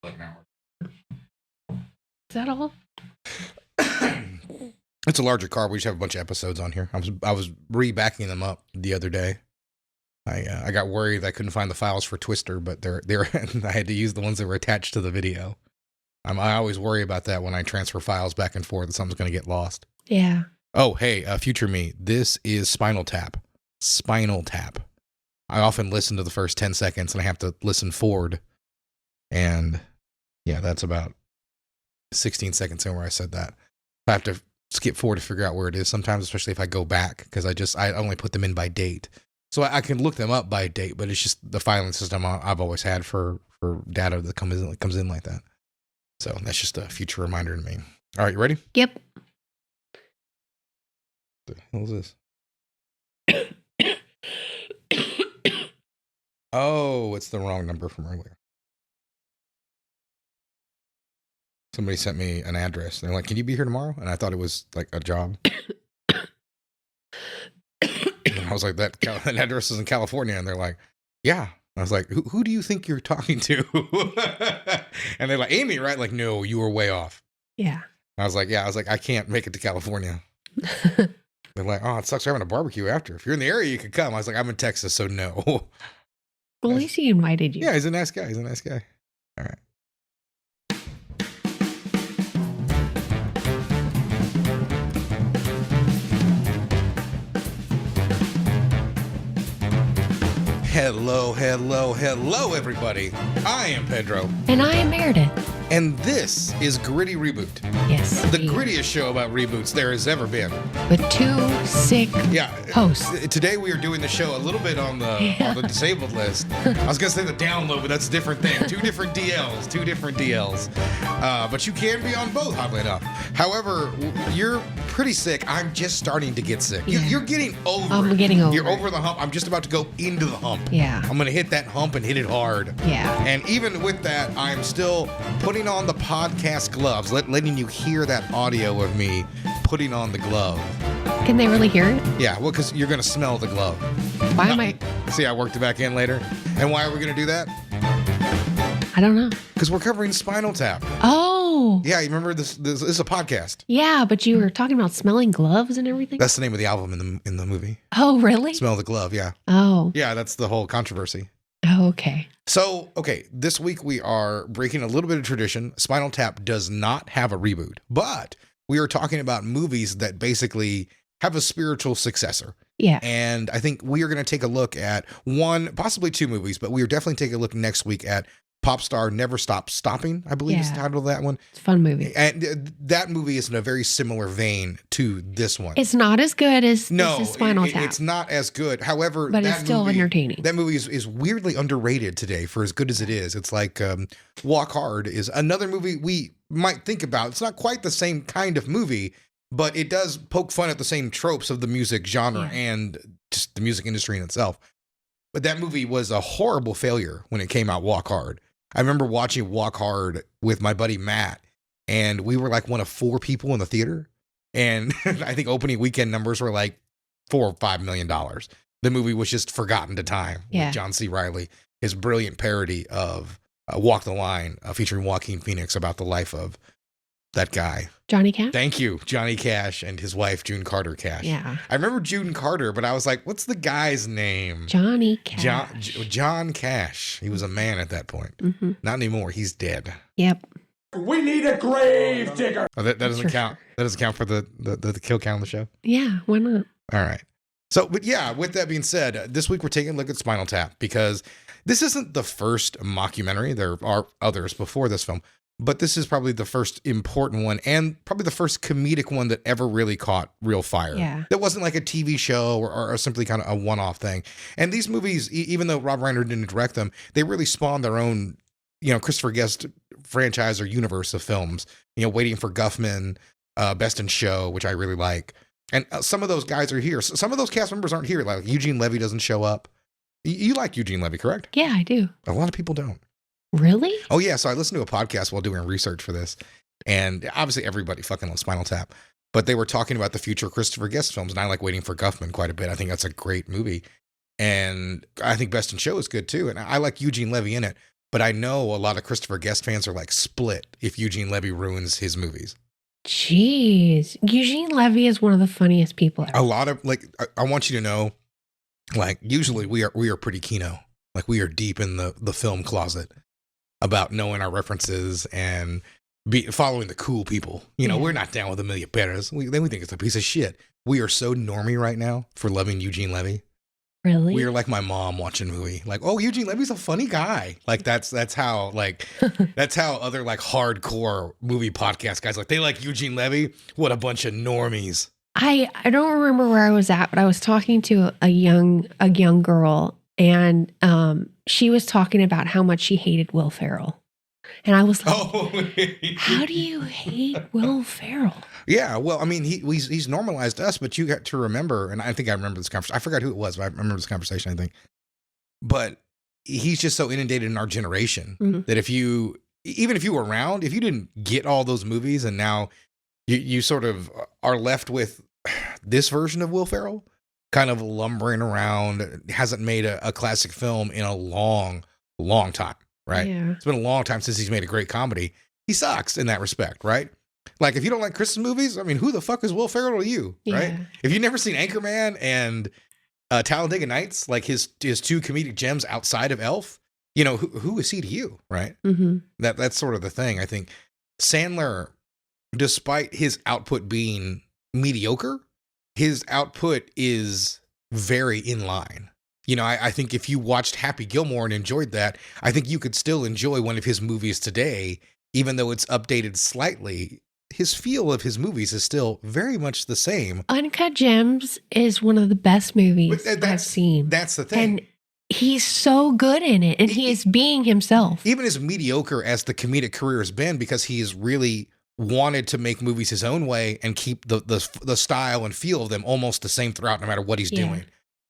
Is that all? It's a larger car. We just have a bunch of episodes on here. I was re-backing them up the other day. I got worried that I couldn't find the files for Twister, but they're I had to use the ones that were attached to the video. I always worry about that when I transfer files back and forth, that something's going to get lost. Yeah. Oh, hey, future me. This is Spinal Tap. Spinal Tap. I often listen to the first 10 seconds and I have to listen forward. And yeah, that's about 16 seconds in where I said that. I have to skip forward to figure out where it is sometimes, especially if I go back, because I only put them in by date. So I can look them up by date, but it's just the filing system I've always had for data that comes in like that. So that's just a future reminder to me. All right, you ready? Yep. What the hell is this? Oh, it's the wrong number from earlier. Somebody sent me an address. They're like, "Can you be here tomorrow?" And I thought it was like a job. And I was like, that address is in California. And they're like, "Yeah." I was like, who do you think you're talking to? And they're like, "Amy, right?" Like, "No, you were way off." Yeah. I was like, "Yeah." I was like, "I can't make it to California." They're like, "Oh, it sucks. We're having a barbecue after. If you're in the area, you could come." I was like, "I'm in Texas, so no." Well, at least he invited you. Yeah, he's a nice guy. All right. Hello, everybody. I am Pedro. And I am Meredith. And this is Gritty Reboot. Yes. The grittiest show about reboots there has ever been. With two sick hosts. Today we are doing the show a little bit on the disabled list. I was going to say the download, but that's a different thing. Two different DLs. But you can be on both, oddly enough. However, you're pretty sick. I'm just starting to get sick. You're getting over I'm getting over You're over the hump. I'm just about to go into the hump. Yeah. I'm going to hit that hump and hit it hard. Yeah. And even with that, I'm still putting on the podcast gloves, letting you hear that audio of me putting on the glove. Can they really hear it? Yeah, well, because you're going to smell the glove. Why am I? See, I worked it back in later. And why are we going to do that? I don't know. Because we're covering Spinal Tap. Oh. Yeah, you remember this is a podcast. Yeah, but you were talking about smelling gloves and everything? That's the name of the album in the movie. Oh, really? Smell the Glove, yeah. Oh. Yeah, that's the whole controversy. Oh, okay. So, this week we are breaking a little bit of tradition. Spinal Tap does not have a reboot, but we are talking about movies that basically have a spiritual successor. Yeah. And I think we are going to take a look at one, possibly two movies, but we are definitely taking a look next week at Popstar Never Stop Stopping, I believe is the title of that one. It's a fun movie. And that movie is in a very similar vein to this one. It's not as good as Spinal Tap. It's not as good. However, but it's still entertaining. That movie is weirdly underrated today for as good as it is. It's like Walk Hard is another movie we might think about. It's not quite the same kind of movie, but it does poke fun at the same tropes of the music genre and just the music industry in itself. But that movie was a horrible failure when it came out, Walk Hard. I remember watching Walk Hard with my buddy Matt, and we were like one of 4 people in the theater. And I think opening weekend numbers were like $4 or $5 million. The movie was just forgotten to time with John C. Reilly, his brilliant parody of Walk the Line, featuring Joaquin Phoenix about the life of that guy. Johnny Cash? Thank you. Johnny Cash and his wife, June Carter Cash. Yeah. I remember June Carter, but I was like, what's the guy's name? Johnny Cash. John Cash. He was a man at that point. Mm-hmm. Not anymore. He's dead. Yep. We need a grave digger. Oh, that doesn't count. That doesn't count for the kill count on the show? Yeah, why not? All right. So, but yeah, with that being said, this week we're taking a look at Spinal Tap because this isn't the first mockumentary. There are others before this film. But this is probably the first important one and probably the first comedic one that ever really caught real fire. Yeah. That wasn't like a TV show or simply kind of a one-off thing. And these movies, even though Rob Reiner didn't direct them, they really spawned their own, Christopher Guest franchise or universe of films. Waiting for Guffman, Best in Show, which I really like. And some of those guys are here. Some of those cast members aren't here. Like Eugene Levy doesn't show up. You like Eugene Levy, correct? Yeah, I do. A lot of people don't. Really? Oh, yeah. So I listened to a podcast while doing research for this. And obviously everybody fucking loves Spinal Tap. But they were talking about the future Christopher Guest films. And I like Waiting for Guffman quite a bit. I think that's a great movie. And I think Best in Show is good too. And I like Eugene Levy in it. but I know a lot of Christopher Guest fans are like split if Eugene Levy ruins his movies. Jeez. Eugene Levy is one of the funniest people ever. A lot of like, I want you to know, like, usually we are pretty kino. Like, we are deep in the film closet about knowing our references and following the cool people. You know, we're not down with Amelia Perez. We think it's a piece of shit. We are so normie right now for loving Eugene Levy. Really? We are like my mom watching a movie. Like, oh, Eugene Levy's a funny guy. Like, that's how, like, that's how other, like, hardcore movie podcast guys, like, they like Eugene Levy. What a bunch of normies. I don't remember where I was at, but I was talking to a young girl, and she was talking about how much she hated Will Ferrell. And I was like, how do you hate Will Ferrell? Yeah, well, I mean, he's normalized us, but you got to remember, and I think I remember this conversation. I forgot who it was, but I remember this conversation, I think. But he's just so inundated in our generation that even if you were around, if you didn't get all those movies and now you sort of are left with this version of Will Ferrell, kind of lumbering around, hasn't made a classic film in a long, long time, right? Yeah. It's been a long time since he's made a great comedy. He sucks in that respect, right? Like, if you don't like Christmas movies, I mean, who the fuck is Will Ferrell to you, right? If you've never seen Anchorman and Talladega Nights, like his two comedic gems outside of Elf, you know, who is he to you, right? Mm-hmm. That's sort of the thing. I think Sandler, despite his output being mediocre, his output is very in line. You know, I think if you watched Happy Gilmore and enjoyed that, I think you could still enjoy one of his movies today, even though it's updated slightly. His feel of his movies is still very much the same. Uncut Gems is one of the best movies I've seen. That's the thing. And he's so good in it, and he is being himself. Even as mediocre as the comedic career has been, because he has really wanted to make movies his own way and keep the style and feel of them almost the same throughout, no matter what he's doing.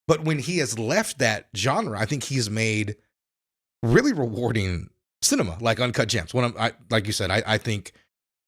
But when he has left that genre, I think he's made really rewarding cinema, like Uncut Gems. Like you said, I think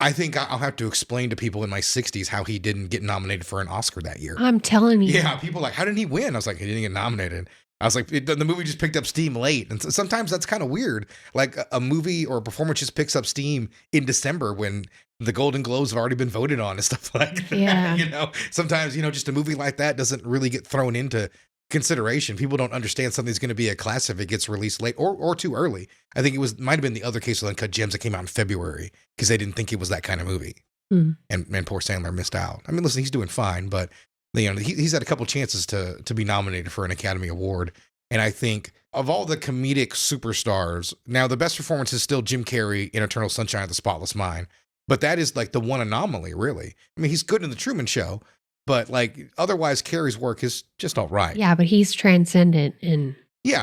I'll have to explain to people in my 60s how he didn't get nominated for an Oscar that year. I'm telling you. Yeah, people are like, how didn't he win? I was like, he didn't get nominated. I was like, the movie just picked up steam late. And sometimes that's kind of weird. Like a movie or a performance just picks up steam in December when the Golden Globes have already been voted on and stuff like that. Yeah. You know, sometimes, just a movie like that doesn't really get thrown into consideration. People don't understand something's going to be a classic if it gets released late or too early. I think might have been the other case with Uncut Gems that came out in February because they didn't think it was that kind of movie. And poor Sandler missed out. I mean, listen, he's doing fine, but he's had a couple chances to be nominated for an Academy Award. And I think of all the comedic superstars, now the best performance is still Jim Carrey in Eternal Sunshine of the Spotless Mind. But that is like the one anomaly, really. I mean, he's good in The Truman Show, but like otherwise Carrey's work is just all right. Yeah, but he's transcendent in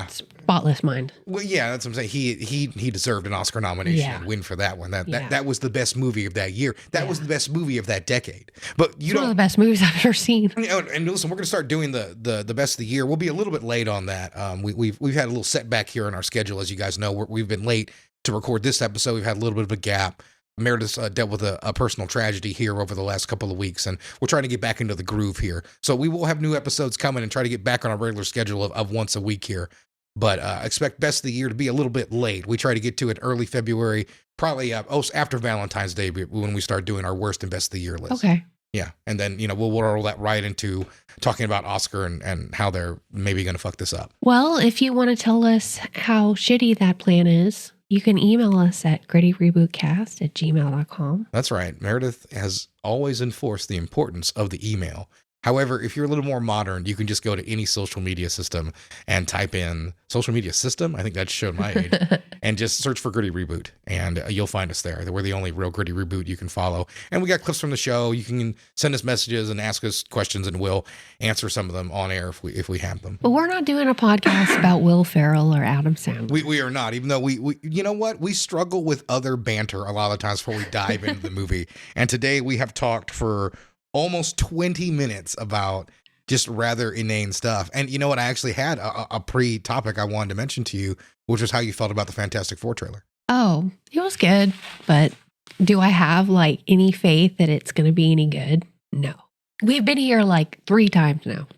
Spotless Mind. Well, yeah, that's what I'm saying. He deserved an Oscar nomination and win for that one. That was the best movie of that year. That was the best movie of that decade. But it's one of the best movies I've ever seen. And listen, we're going to start doing the best of the year. We'll be a little bit late on that. We've had a little setback here in our schedule, as you guys know. We've been late to record this episode. We've had a little bit of a gap. Meredith's dealt with a personal tragedy here over the last couple of weeks, and we're trying to get back into the groove here. So we will have new episodes coming and try to get back on our regular schedule of once a week here. But expect best of the year to be a little bit late. We try to get to it early February, probably after Valentine's Day when we start doing our worst and best of the year list. Okay. Yeah, and then we'll roll that right into talking about Oscar and how they're maybe going to fuck this up. Well, if you want to tell us how shitty that plan is, you can email us at grittyrebootcast@gmail.com. That's right. Meredith has always enforced the importance of the email. However, if you're a little more modern, you can just go to any social media system and type in social media system. I think that showed my age. And just search for Gritty Reboot, and you'll find us there. We're the only real Gritty Reboot you can follow. And we got clips from the show. You can send us messages and ask us questions, and we'll answer some of them on air if we have them. But we're not doing a podcast about Will Ferrell or Adam Sandler. We are not, even though we you know what? We struggle with other banter a lot of times before we dive into the movie. And today we have talked for almost 20 minutes about just rather inane stuff. And you know what? I actually had a pre-topic I wanted to mention to you, which was how you felt about the Fantastic Four trailer. Oh, it was good. But do I have like any faith that it's going to be any good? No. We've been here like 3 times now.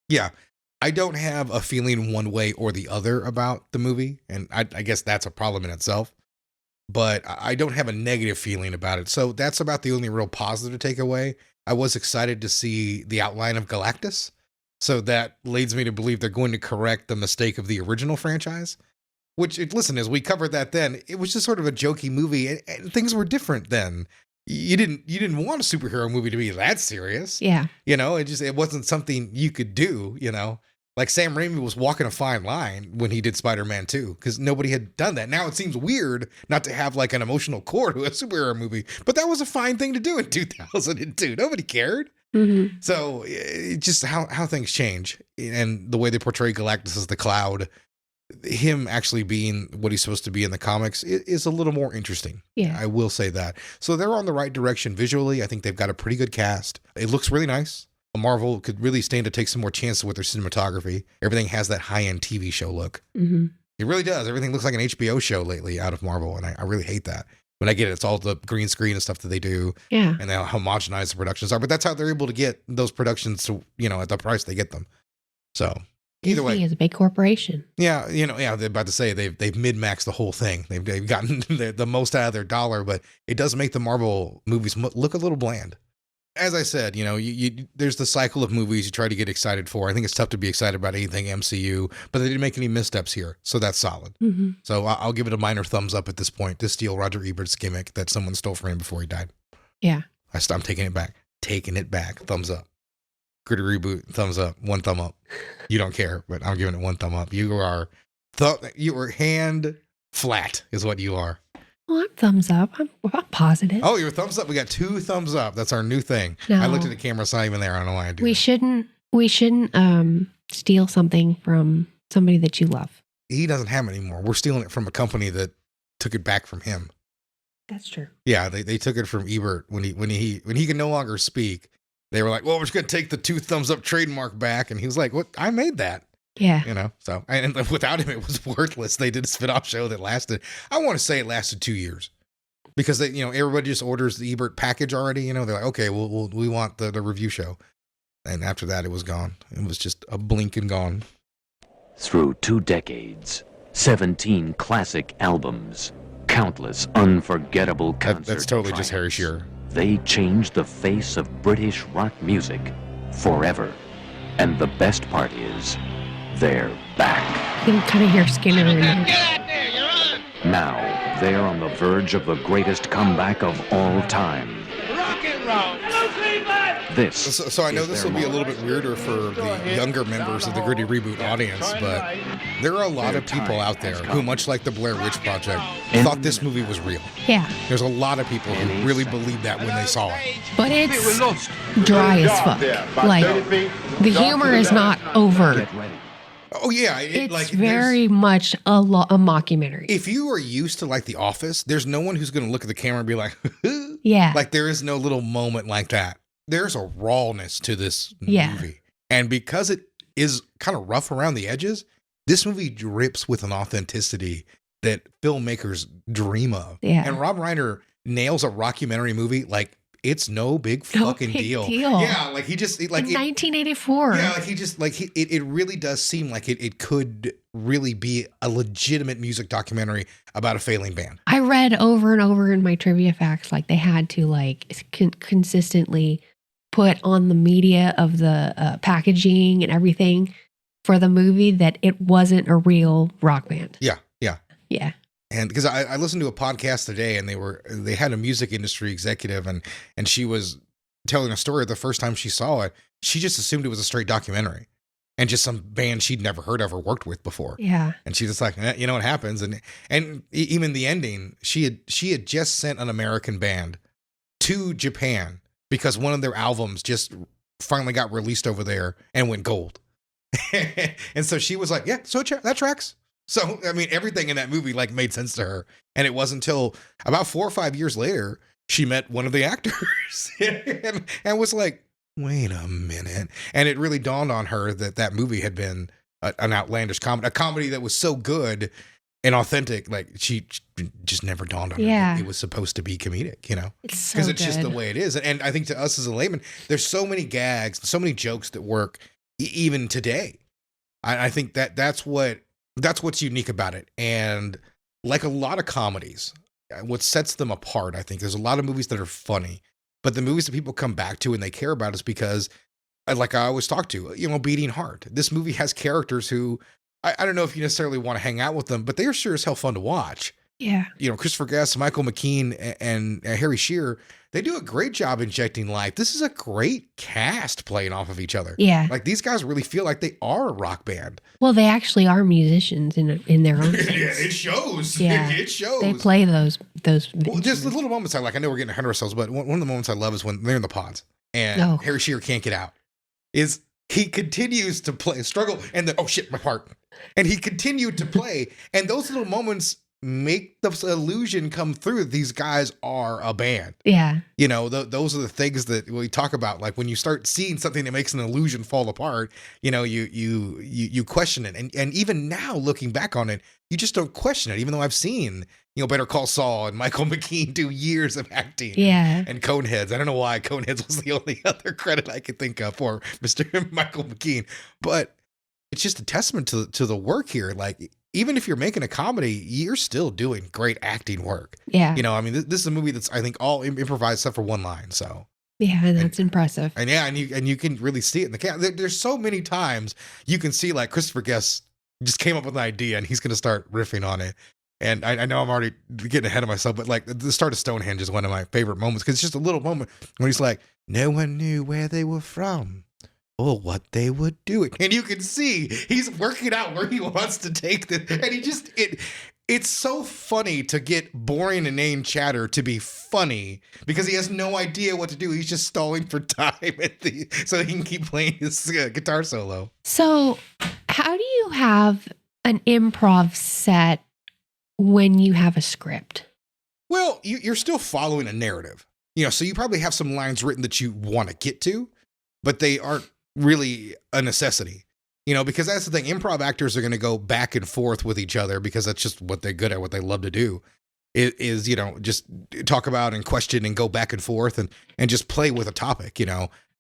Yeah. I don't have a feeling one way or the other about the movie, and I guess that's a problem in itself. But I don't have a negative feeling about it. So that's about the only real positive to take away. I was excited to see the outline of Galactus. So that leads me to believe they're going to correct the mistake of the original franchise. Which, listen, as we covered that then, it was just sort of a jokey movie, and things were different then. You didn't want a superhero movie to be that serious. Yeah. It wasn't something you could do, Like Sam Raimi was walking a fine line when he did Spider-Man 2, because nobody had done that. Now it seems weird not to have like an emotional core to a superhero movie, but that was a fine thing to do in 2002. Nobody cared. Mm-hmm. So it's just how things change, and the way they portray Galactus as the Cloud, him actually being what he's supposed to be in the comics is a little more interesting. Yeah. I will say that. So they're on the right direction visually. I think they've got a pretty good cast. It looks really nice. Marvel could really stand to take some more chances with their cinematography. Everything has that high-end TV show look. Mm-hmm. It really does. Everything looks like an HBO show lately out of Marvel, and I really hate that. When I get it, it's all the green screen and stuff that they do, Yeah. and how homogenized the productions are. But that's how they're able to get those productions to, at the price they get them. So either way, Disney is a big corporation. yeah, they're about to say they've mid-maxed the whole thing. They've gotten the most out of their dollar, but it does make the Marvel movies look a little bland. As I said, there's the cycle of movies you try to get excited for. I think it's tough to be excited about anything MCU, but they didn't make any missteps here, so that's solid. Mm-hmm. So I'll give it a minor thumbs up at this point to steal Roger Ebert's gimmick that someone stole from him before he died. Yeah. I'm taking it back. Taking it back. Thumbs up. Gritty reboot. Thumbs up. One thumb up. You don't care, but I'm giving it one thumb up. You are hand flat is what you are. Well, I'm thumbs up. I'm positive. Oh, your thumbs up. We got 2 thumbs up. That's our new thing. No. I looked at the camera. It's not even there. I don't know why I do We shouldn't steal something from somebody that you love. He doesn't have it anymore. We're stealing it from a company that took it back from him. That's true. Yeah, they took it from Ebert when he can no longer speak. They were like, well, we're just going to take the 2 thumbs up trademark back. And he was like, what? I made that. Yeah. So, and without him, it was worthless. They did a spin-off show that lasted, I want to say it lasted 2 years, because they, everybody just orders the Ebert package already. They're like, okay, we want the review show. And after that, it was gone. It was just a blink and gone. Through 2 decades, 17 classic albums, countless unforgettable concert That's totally just Harry triumphs, Shearer. They changed the face of British rock music forever. And the best part is, they're back. You can kind of hear Skinner in there. Now, they're on the verge of the greatest comeback of all time. Rock and roll. This So I know is this their will be a little moment. bit weirder for the younger members of the Gritty Reboot audience, but there are a lot of people out there who, much like the Blair Witch Project, thought this movie was real. Yeah. There's a lot of people who really believed that when they saw it. But it's dry as fuck. Like, the humor is not over. Get ready. Oh yeah, It's very much a mockumentary. If you are used to like The Office, there's no one who's going to look at the camera and be like, Yeah. like there is no little moment like that. There's a rawness to this movie, and because it is kind of rough around the edges, this movie drips with an authenticity that filmmakers dream of. Yeah. And Rob Reiner nails a rockumentary movie like it's no big fucking deal. Yeah, like he just like in 1984. Yeah, like he just like it really does seem like it could really be a legitimate music documentary about a failing band. I read over and over in my trivia facts, like they had to like consistently put on the media of the packaging and everything for the movie that it wasn't a real rock band. Yeah. Yeah. And because I listened to a podcast today, and they had a music industry executive, and she was telling a story. The first time she saw it, she just assumed it was a straight documentary, and just some band she'd never heard of or worked with before. Yeah. And she's just like, you know what happens, and even the ending, she had just sent an American band to Japan because one of their albums just finally got released over there and went gold. And so she was like, yeah, so that tracks. So, I mean, everything in that movie like made sense to her. And it wasn't until about 4 or 5 years later, she met one of the actors and was like, wait a minute. And it really dawned on her that movie had been an outlandish comedy, a comedy that was so good and authentic. Like she just never dawned on her that it was supposed to be comedic, It's so because it's just the good. way it is. And I think to us as a layman, there's so many gags, so many jokes that work even today. I think that's what's unique about it. And like a lot of comedies, what sets them apart, I think there's a lot of movies that are funny, but the movies that people come back to and they care about is because, like I always talk to, Beating Heart. This movie has characters who I don't know if you necessarily want to hang out with them, but they are sure as hell fun to watch. Yeah. Christopher Guest, Michael McKean, and Harry Shearer, they do a great job injecting life. This is a great cast playing off of each other. Yeah. Like these guys really feel like they are a rock band. Well, they actually are musicians in their own sense. Yeah, it shows. Yeah. It shows. They play those. Well, just the little moments I like. I know we're getting ahead of ourselves, but one of the moments I love is when they're in the pods and Harry Shearer can't get out. Is he continues to play, struggle, and then, oh shit, my part. And he continued to play. And those little moments make the illusion come through that these guys are a band. Yeah. Those are the things that we talk about. Like when you start seeing something that makes an illusion fall apart, you question it. And even now looking back on it, you just don't question it, even though I've seen, Better Call Saul and Michael McKean do years of acting. Yeah. And Coneheads. I don't know why Coneheads was the only other credit I could think of for Mr. Michael McKean. But it's just a testament to the work here. Like, even if you're making a comedy, you're still doing great acting work. Yeah. This is a movie that's, I think, all improvised except for one line. So. Yeah, and that's impressive. And yeah, and you can really see it in the cast. There's so many times you can see like Christopher Guest just came up with an idea and he's going to start riffing on it. And I know I'm already getting ahead of myself, but like the start of Stonehenge is one of my favorite moments because it's just a little moment when he's like, no one knew where they were from or what they were doing. And you can see he's working out where he wants to take this. And it's so funny to get boring, inane chatter to be funny because he has no idea what to do. He's just stalling for time so he can keep playing his guitar solo. So how do you have an improv set when you have a script? Well, you're still following a narrative, so you probably have some lines written that you want to get to, but they aren't really a necessity, because that's the thing. Improv actors are going to go back and forth with each other because that's just what they're good at, what they love to do is just talk about and question and go back and forth and just play with a topic.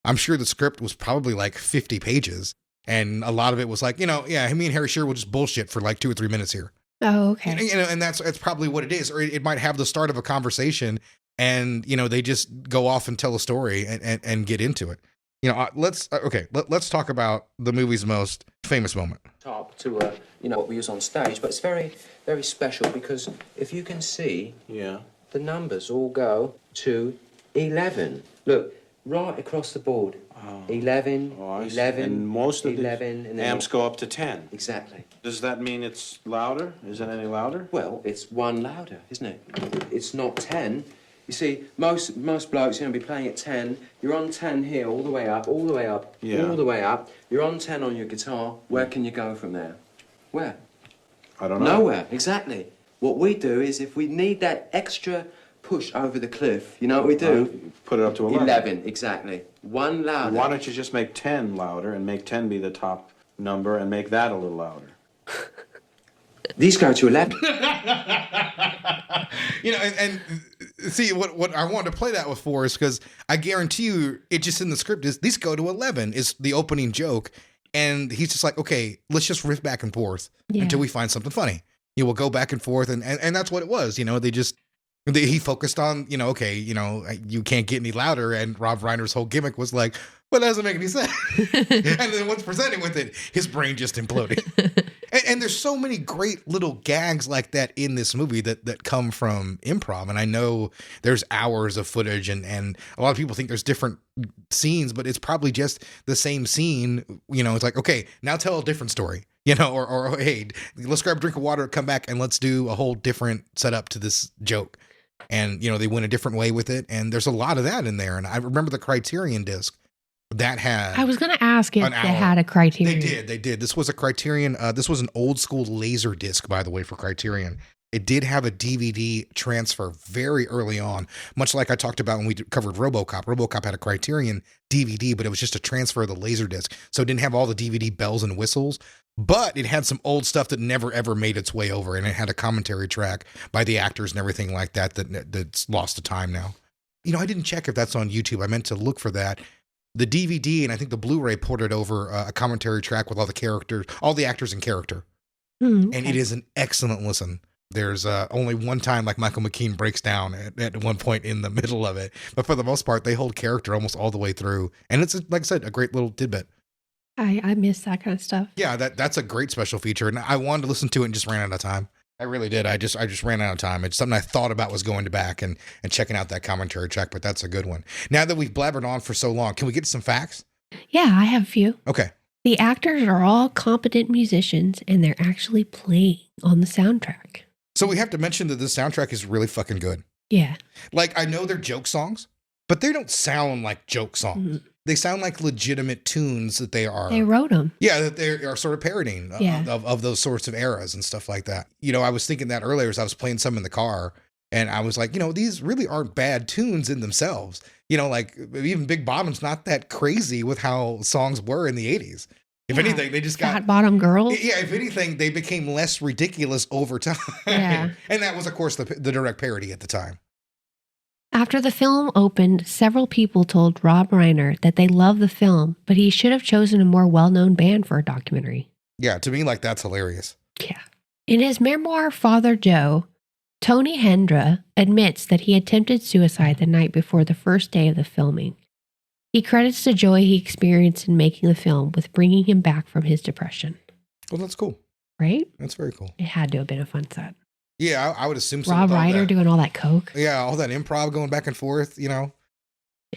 I'm sure the script was probably like 50 pages and a lot of it was like, yeah, me and Harry Shearer will just bullshit for like 2 or 3 minutes here. Oh, okay. And that's probably what it is. Or it might have the start of a conversation and, they just go off and tell a story and get into it. Let's talk about the movie's most famous moment. Top to, what we use on stage, but it's very, very special because if you can see, the numbers all go to 11. Look, right across the board. 11, 11, and most of 11, the and then amps go up to 10. Exactly. Does that mean it's louder? Is it any louder? Well, it's one louder, isn't it? It's not 10. You see, most blokes, be playing at 10. You're on 10 here, all the way up, all the way up, all the way up. You're on 10 on your guitar. Where can you go from there? Where? I don't know. Nowhere, exactly. What we do is if we need that extra push over the cliff, you know what we do? Put it up to 11. 11, exactly. One louder. Why don't you just make 10 louder and make 10 be the top number and make that a little louder? These go to 11. And see what I wanted to play that with for is because I guarantee you it just in the script is these go to 11 is the opening joke. And he's just like, okay, let's just riff back and forth until we find something funny. We'll go back and forth. And that's what it was. He focused on, you can't get any louder. And Rob Reiner's whole gimmick was like, well, that doesn't make any sense. And then once presented with it, his brain just imploded. and there's so many great little gags like that in this movie that come from improv. And I know there's hours of footage and a lot of people think there's different scenes, but it's probably just the same scene. It's like, okay, now tell a different story. Or hey, let's grab a drink of water, come back, and let's do a whole different setup to this joke. And, they went a different way with it. And there's a lot of that in there. And I remember the Criterion disc that had... I was going to ask if they had a Criterion. They did. This was a Criterion. This was an old school laser disc, by the way, for Criterion. It did have a DVD transfer very early on, much like I talked about when we covered RoboCop. RoboCop had a Criterion DVD, but it was just a transfer of the laser disc. So it didn't have all the DVD bells and whistles, but it had some old stuff that never, ever made its way over. And it had a commentary track by the actors and everything like that's lost to time now. I didn't check if that's on YouTube. I meant to look for that. The DVD and I think the Blu-ray ported over a commentary track with all the characters, all the actors in character. Okay. And it is an excellent listen. There's only one time like Michael McKean breaks down at one point in the middle of it. But for the most part, they hold character almost all the way through. And it's, like I said, a great little tidbit. I miss that kind of stuff. Yeah, that's a great special feature. And I wanted to listen to it and just ran out of time. I really did. I just ran out of time. It's something I thought about was going to back and checking out that commentary track, but that's a good one. Now that we've blabbered on for so long, can we get some facts? Yeah, I have a few. Okay. The actors are all competent musicians and they're actually playing on the soundtrack. So we have to mention that this soundtrack is really fucking good. Yeah. Like, I know they're joke songs, but they don't sound like joke songs. Mm-hmm. They sound like legitimate tunes that they are. They wrote them. Yeah, that they are sort of parodying of those sorts of eras and stuff like that. You know, I was thinking that earlier as I was playing some in the car, and I was like, you know, these really aren't bad tunes in themselves. You know, like even Big Bottom's not that crazy with how songs were in the 80s. If anything, they just got Fat Bottom Girls. Yeah, if anything, they became less ridiculous over time. Yeah. And that was, of course, the direct parody at the time. After the film opened, several people told Rob Reiner that they loved the film, but he should have chosen a more well-known band for a documentary. Yeah, to me, like, that's hilarious. Yeah. In his memoir, Father Joe, Tony Hendra admits that he attempted suicide the night before the first day of the filming. He credits the joy he experienced in making the film with bringing him back from his depression. Well, that's cool. Right? That's very cool. It had to have been a fun set. Yeah, I would assume so. Rob Reiner doing all that coke. Yeah, all that improv going back and forth, you know.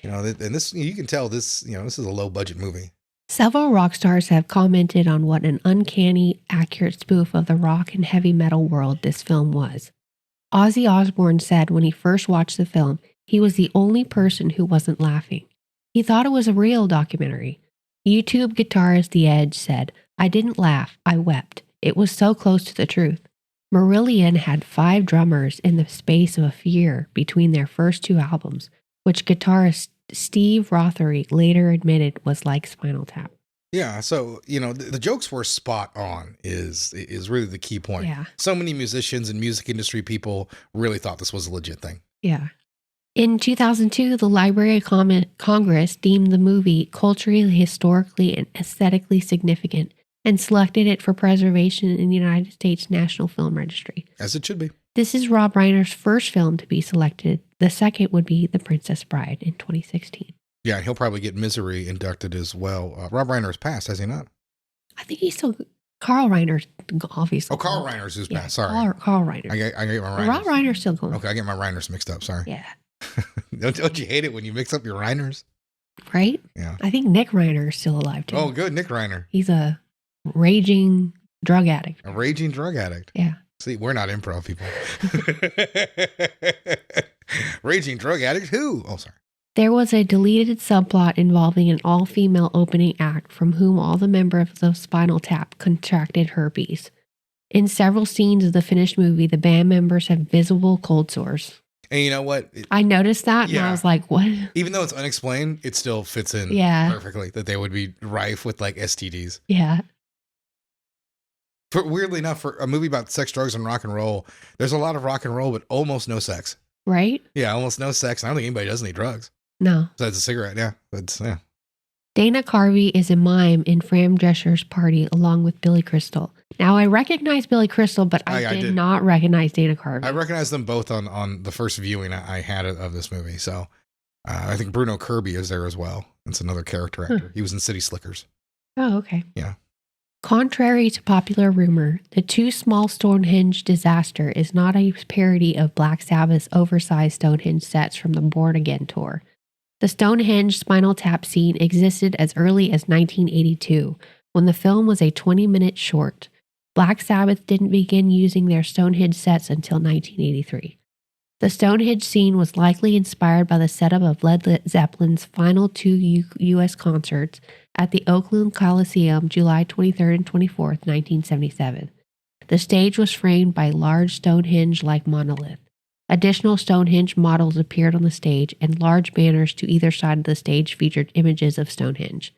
And this, you can tell this, you know, this is a low budget movie. Several rock stars have commented on what an uncanny, accurate spoof of the rock and heavy metal world this film was. Ozzy Osbourne said when he first watched the film, he was the only person who wasn't laughing. He thought it was a real documentary. YouTube guitarist The Edge said, "I didn't laugh, I wept. It was so close to the truth." Marillion had 5 drummers in the space of a year between their first 2 albums, which guitarist Steve Rothery later admitted was like Spinal Tap. Yeah, so, you know, the jokes were spot on is really the key point. Yeah. So many musicians and music industry people really thought this was a legit thing. Yeah. In 2002, the Library of Congress deemed the movie culturally, historically, and aesthetically significant and selected it for preservation in the United States National Film Registry. As it should be. This is Rob Reiner's first film to be selected. The second would be The Princess Bride in 2016. Yeah, and he'll probably get Misery inducted as well. Rob Reiner has passed, has he not? I think he's still... Carl Reiner's obviously... Oh, Carl Reiner's who's passed, sorry. Carl Reiner. I get my Reiners. Rob Reiner's still going. Okay, I get my Reiners mixed up, sorry. Yeah. Don't you hate it when you mix up your Reiners? Right? Yeah. I think Nick Reiner is still alive too. Oh, good, Nick Reiner. He's a raging drug addict. A raging drug addict. Yeah. See, we're not improv people. Raging drug addict? Who? Oh, sorry. There was a deleted subplot involving an all-female opening act from whom all the members of Spinal Tap contracted herpes. In several scenes of the finished movie, the band members have visible cold sores. And you know what? I noticed that and I was like, what? Even though it's unexplained, it still fits in perfectly that they would be rife with like STDs. Yeah. Weirdly enough, for a movie about sex, drugs, and rock and roll, there's a lot of rock and roll, but almost no sex. Right? Yeah, almost no sex. I don't think anybody does any drugs. No. Besides a cigarette, yeah. Yeah. Dana Carvey is a mime in Fran Drescher's Party along with Billy Crystal. Now, I recognize Billy Crystal, but I did not recognize Dana Carvey. I recognized them both on the first viewing I had of this movie. So I think Bruno Kirby is there as well. It's another character actor. He was in City Slickers. Oh, okay. Yeah. Contrary to popular rumor, the Too Small Stonehenge disaster is not a parody of Black Sabbath's oversized Stonehenge sets from the Born Again tour. The Stonehenge Spinal Tap scene existed as early as 1982, when the film was a 20-minute short. Black Sabbath didn't begin using their Stonehenge sets until 1983. The Stonehenge scene was likely inspired by the setup of Led Zeppelin's final 2 U.S. concerts at the Oakland Coliseum July 23rd and 24th, 1977. The stage was framed by large Stonehenge-like monolith. Additional Stonehenge models appeared on the stage, and large banners to either side of the stage featured images of Stonehenge.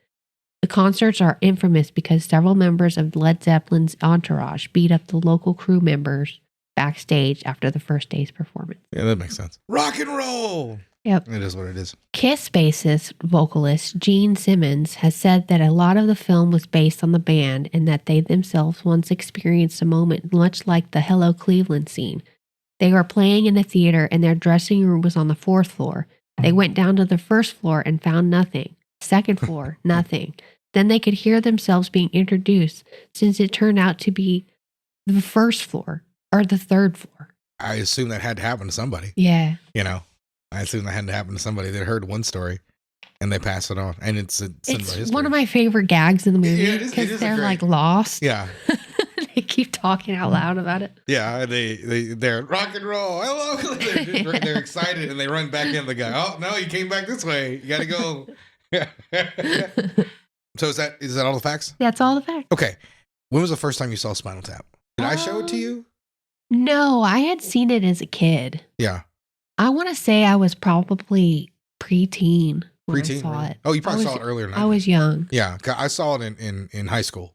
The concerts are infamous because several members of Led Zeppelin's entourage beat up the local crew members backstage after the first day's performance. Yeah, that makes sense. Rock and roll! Yep. It is what it is. Kiss bassist vocalist Gene Simmons has said that a lot of the film was based on the band and that they themselves once experienced a moment much like the Hello Cleveland scene. They were playing in a theater and their dressing room was on the 4th floor. They went down to the 1st floor and found nothing. 2nd floor, nothing. Then they could hear themselves being introduced since it turned out to be the 1st floor or the 3rd floor. I assume that had to happen to somebody. Yeah. You know, I assume that had to happen to somebody that heard one story and they pass it on. And it's one of my favorite gags in the movie Yeah, because they're like lost. Yeah. They keep talking out loud about it. Yeah, they're rock and roll. Hello. They're excited and they run back in the guy. Oh, no, you came back this way. You got to go. So is that all the facts? That's all the facts. Okay. When was the first time you saw Spinal Tap? Did I show it to you? No, I had seen it as a kid. Yeah. I want to say I was probably preteen when I saw really? it. Oh, you probably saw it earlier than I was young. Yeah, I saw it in high school.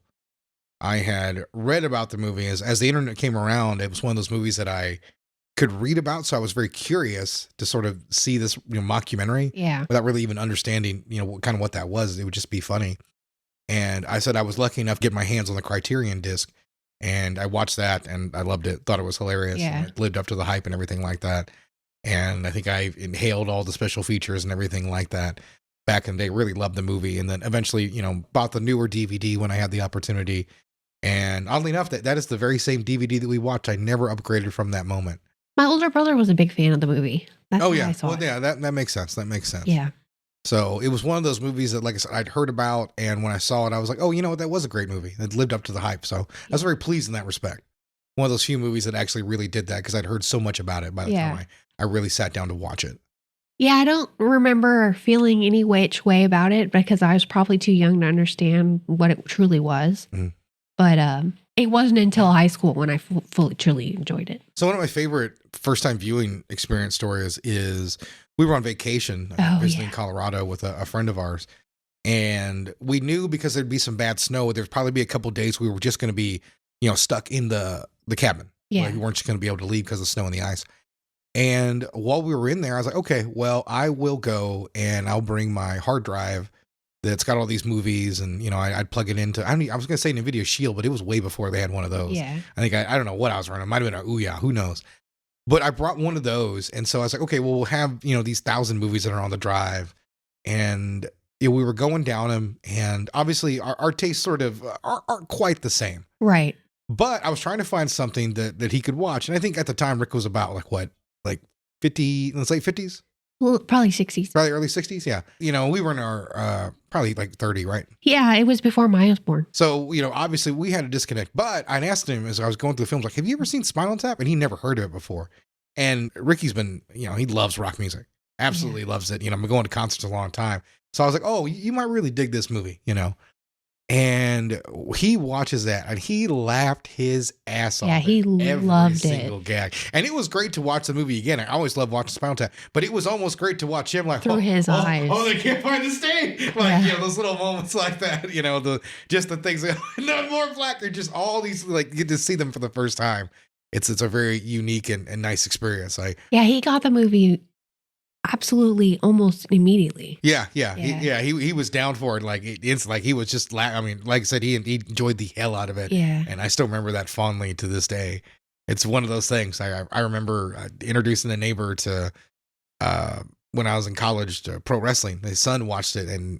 I had read about the movie as the internet came around. It was one of those movies that I could read about, so I was very curious to sort of see this mockumentary. Yeah. Without really even understanding, what that was. It would just be funny. And I said I was lucky enough to get my hands on the Criterion disc, and I watched that and I loved it. Thought it was hilarious. Yeah. And it lived up to the hype and everything like that. And I think I inhaled all the special features and everything like that back in the day. Really loved the movie, and then eventually, bought the newer DVD when I had the opportunity. And oddly enough, that is the very same DVD that we watched. I never upgraded from that moment. My older brother was a big fan of the movie. That's why I saw it. Yeah, that makes sense. That makes sense. Yeah. So it was one of those movies that, like I said, I'd heard about, and when I saw it, I was like, oh, you know what? That was a great movie. It lived up to the hype. So I was very pleased in that respect. One of those few movies that actually really did that, because I'd heard so much about it by the time I really sat down to watch it. Yeah, I don't remember feeling any which way about it because I was probably too young to understand what it truly was. Mm. But it wasn't until high school when I fully, truly enjoyed it. So one of my favorite first-time viewing experience stories is we were on vacation visiting Colorado with a friend of ours. And we knew because there'd be some bad snow, there'd probably be a couple days we were just going to be, stuck in the cabin. Yeah. Like we weren't just going to be able to leave because of the snow and the ice. And while we were in there, I was like, okay, well, I will go and I'll bring my hard drive that's got all these movies, and I'd plug it into. I was gonna say NVIDIA Shield, but it was way before they had one of those. Yeah, I think I don't know what I was running. It might have been a Ouya, who knows? But I brought one of those, and so I was like, okay, well, we'll have these 1,000 movies that are on the drive, and we were going down them, and obviously our tastes sort of aren't quite the same, right? But I was trying to find something that he could watch, and I think at the time Rick was about like 50, let's say 50s. Well, probably 60s. Probably early 60s, yeah. We were in our, probably like 30, right? Yeah, it was before Maya was born. So, obviously we had a disconnect. But I'd asked him as I was going through the films, like, have you ever seen Spinal Tap? And he never heard of it before. And Ricky's been, he loves rock music. Absolutely loves it. Been going to concerts a long time. So I was like, oh, you might really dig this movie, And he watches that and he laughed his ass off. Yeah, he loved every single gag. And it was great to watch the movie again. I always love watching Spinal Tap, but it was almost great to watch him like through his eyes. Oh, they can't find the stage. Like, those little moments like that, just the things that no more black. They're just all these, like, you get to see them for the first time. It's a very unique and nice experience. He got the movie absolutely almost immediately. Yeah. He was down for it. Like it's like he was just like I said, he enjoyed the hell out of it. Yeah. And I still remember that fondly to this day. It's one of those things. I remember introducing a neighbor to when I was in college to pro wrestling. His son watched it, and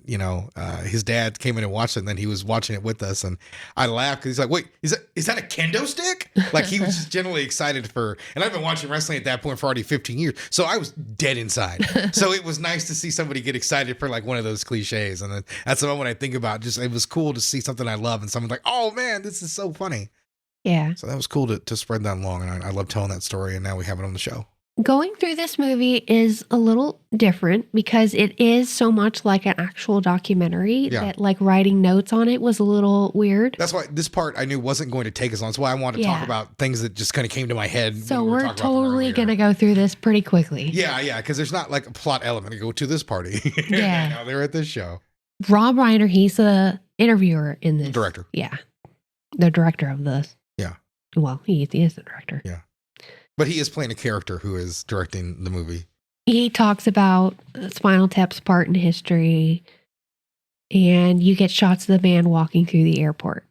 his dad came in and watched it, and then he was watching it with us, and I laughed because he's like, "Wait, is that a kendo stick?" Like he was just generally excited for. And I've been watching wrestling at that point for already 15 years, so I was dead inside. So it was nice to see somebody get excited for like one of those cliches, and that's the moment I think about. Just it was cool to see something I love, and someone's like, "Oh man, this is so funny." Yeah. So that was cool to spread that along, and I love telling that story, and now we have it on the show. Going through this movie is a little different because it is so much like an actual documentary that like writing notes on it was a little weird. That's why this part I knew wasn't going to take as long. That's why I wanted to talk about things that just kind of came to my head. So we're totally going to go through this pretty quickly. Yeah, because there's not like a plot element to go to this party. Yeah. Now they're at this show. Rob Reiner, he's the interviewer in this. Director. Yeah. The director of this. Yeah. Well, he is the director. Yeah. But he is playing a character who is directing the movie. He talks about Spinal Tap's part in history, and you get shots of the band walking through the airport.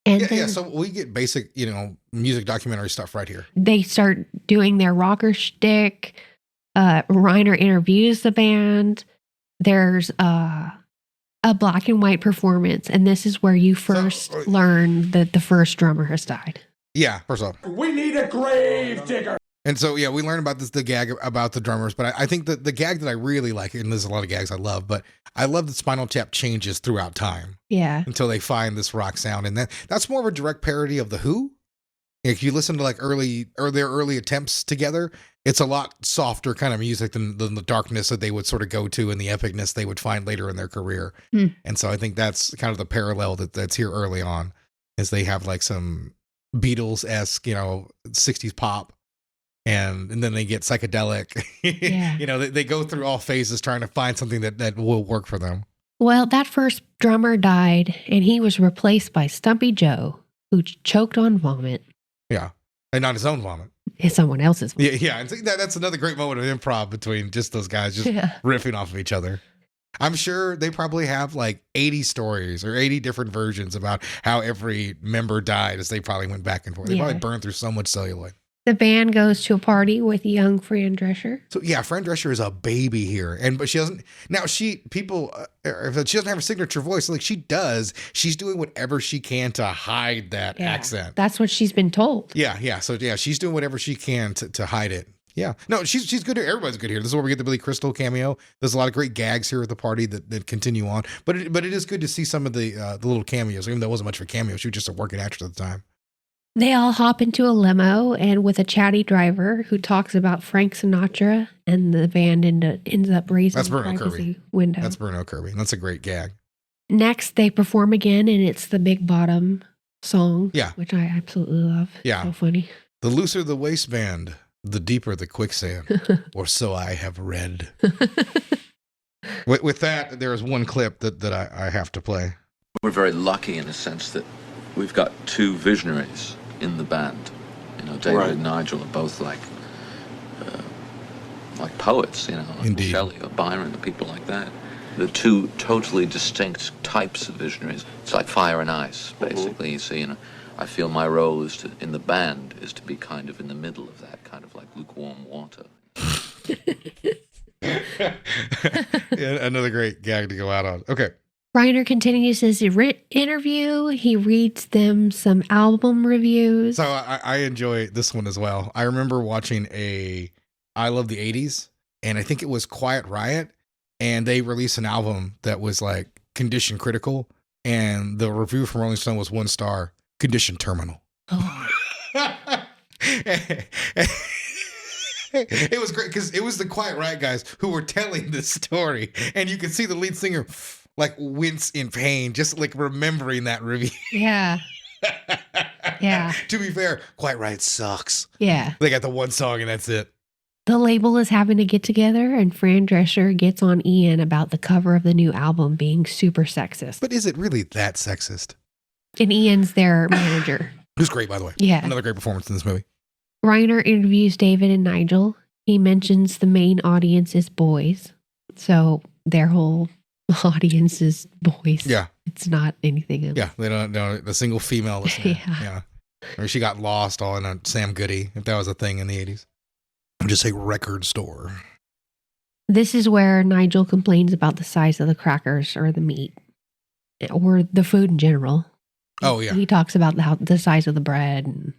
And Yeah. So we get basic, music documentary stuff right here. they start doing their rocker shtick. Reiner interviews the band. There's a black and white performance, and this is where you first learn that the first drummer has died. Yeah, first off. We need a grave digger. And so, yeah, we learn about the gag about the drummers, but I think that the gag that I really like, and there's a lot of gags I love, but I love that Spinal Tap changes throughout time. Yeah. Until they find this rock sound. And that's more of a direct parody of The Who. If you listen to their early attempts together, it's a lot softer kind of music than the darkness that they would sort of go to and the epicness they would find later in their career. And so I think that's kind of the parallel that's here early on, is they have like some Beatles-esque, 60s pop. And then they get psychedelic. Yeah. They go through all phases trying to find something that will work for them. Well, that first drummer died, and he was replaced by Stumpy Joe, who choked on vomit. Yeah. And not his own vomit. It's someone else's vomit. Yeah. And that's another great moment of improv between just those guys just riffing off of each other. I'm sure they probably have like 80 stories or 80 different versions about how every member died as they probably went back and forth. They probably burned through so much celluloid. The band goes to a party with young Fran Drescher. So yeah, Fran Drescher is a baby here, but she doesn't. Now if she doesn't have a signature voice like she does, she's doing whatever she can to hide that accent. That's what she's been told. Yeah. So yeah, she's doing whatever she can to hide it. Yeah, no, she's good here. Everybody's good here. This is where we get the Billy Crystal cameo. There's a lot of great gags here at the party that continue on. But it is good to see some of the little cameos, even though it wasn't much of a cameo. She was just a working actress at the time. They all hop into a limo and with a chatty driver who talks about Frank Sinatra, and the band ends up raising the privacy window. That's Bruno Kirby. That's a great gag. Next, they perform again, and it's the Big Bottom song, which I absolutely love. Yeah. So funny. The looser the waistband, the deeper the quicksand, or so I have read. With that, there is one clip that I have to play. We're very lucky in the sense that we've got two visionaries in the band. David and Nigel are both like poets, Indeed. Shelley or Byron or people like that. They're two totally distinct types of visionaries. It's like fire and ice, basically. You see, I feel my role in the band is to be kind of in the middle of that, kind of like lukewarm water. Another great gag to go out on. Okay. Reiner continues his interview. He reads them some album reviews. So I enjoy this one as well. I remember watching I Love the 80s, and I think it was Quiet Riot, and they released an album that was like condition critical, and the review from Rolling Stone was 1 star, condition terminal. Oh. It was great because it was the Quiet Riot guys who were telling this story, and you could see the lead singer like wince in pain, just like remembering that review. Yeah. Yeah. To be fair, Quiet Riot sucks. Yeah. They got the one song and that's it. The label is having to get together, and Fran Drescher gets on Ian about the cover of the new album being super sexist. But is it really that sexist? And Ian's their manager. Who's great, by the way. Yeah. Another great performance in this movie. Reiner interviews David and Nigel. He mentions the main audience is boys. So their whole audience is boys. Yeah. It's not anything else. Yeah. They don't know the single female listener. Yeah. Or she got lost all in a Sam Goody, if that was a thing in the 80s. Just a record store. This is where Nigel complains about the size of the crackers or the meat or the food in general. Oh, yeah. He talks about the size of the bread and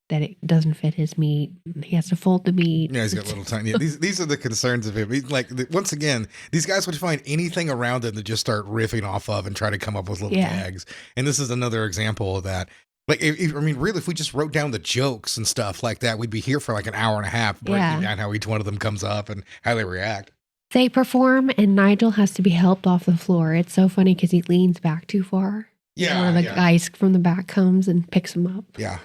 that it doesn't fit his meat. He has to fold the meat. Yeah, he's got little tiny. These are the concerns of him. He's like, once again, these guys would find anything around them to just start riffing off of and try to come up with little gags. And this is another example of that. Like, really, if we just wrote down the jokes and stuff like that, we'd be here for like an hour and a half breaking down how each one of them comes up and how they react. They perform, and Nigel has to be helped off the floor. It's so funny because he leans back too far. Yeah, one of the guys from the back comes and picks him up. Yeah,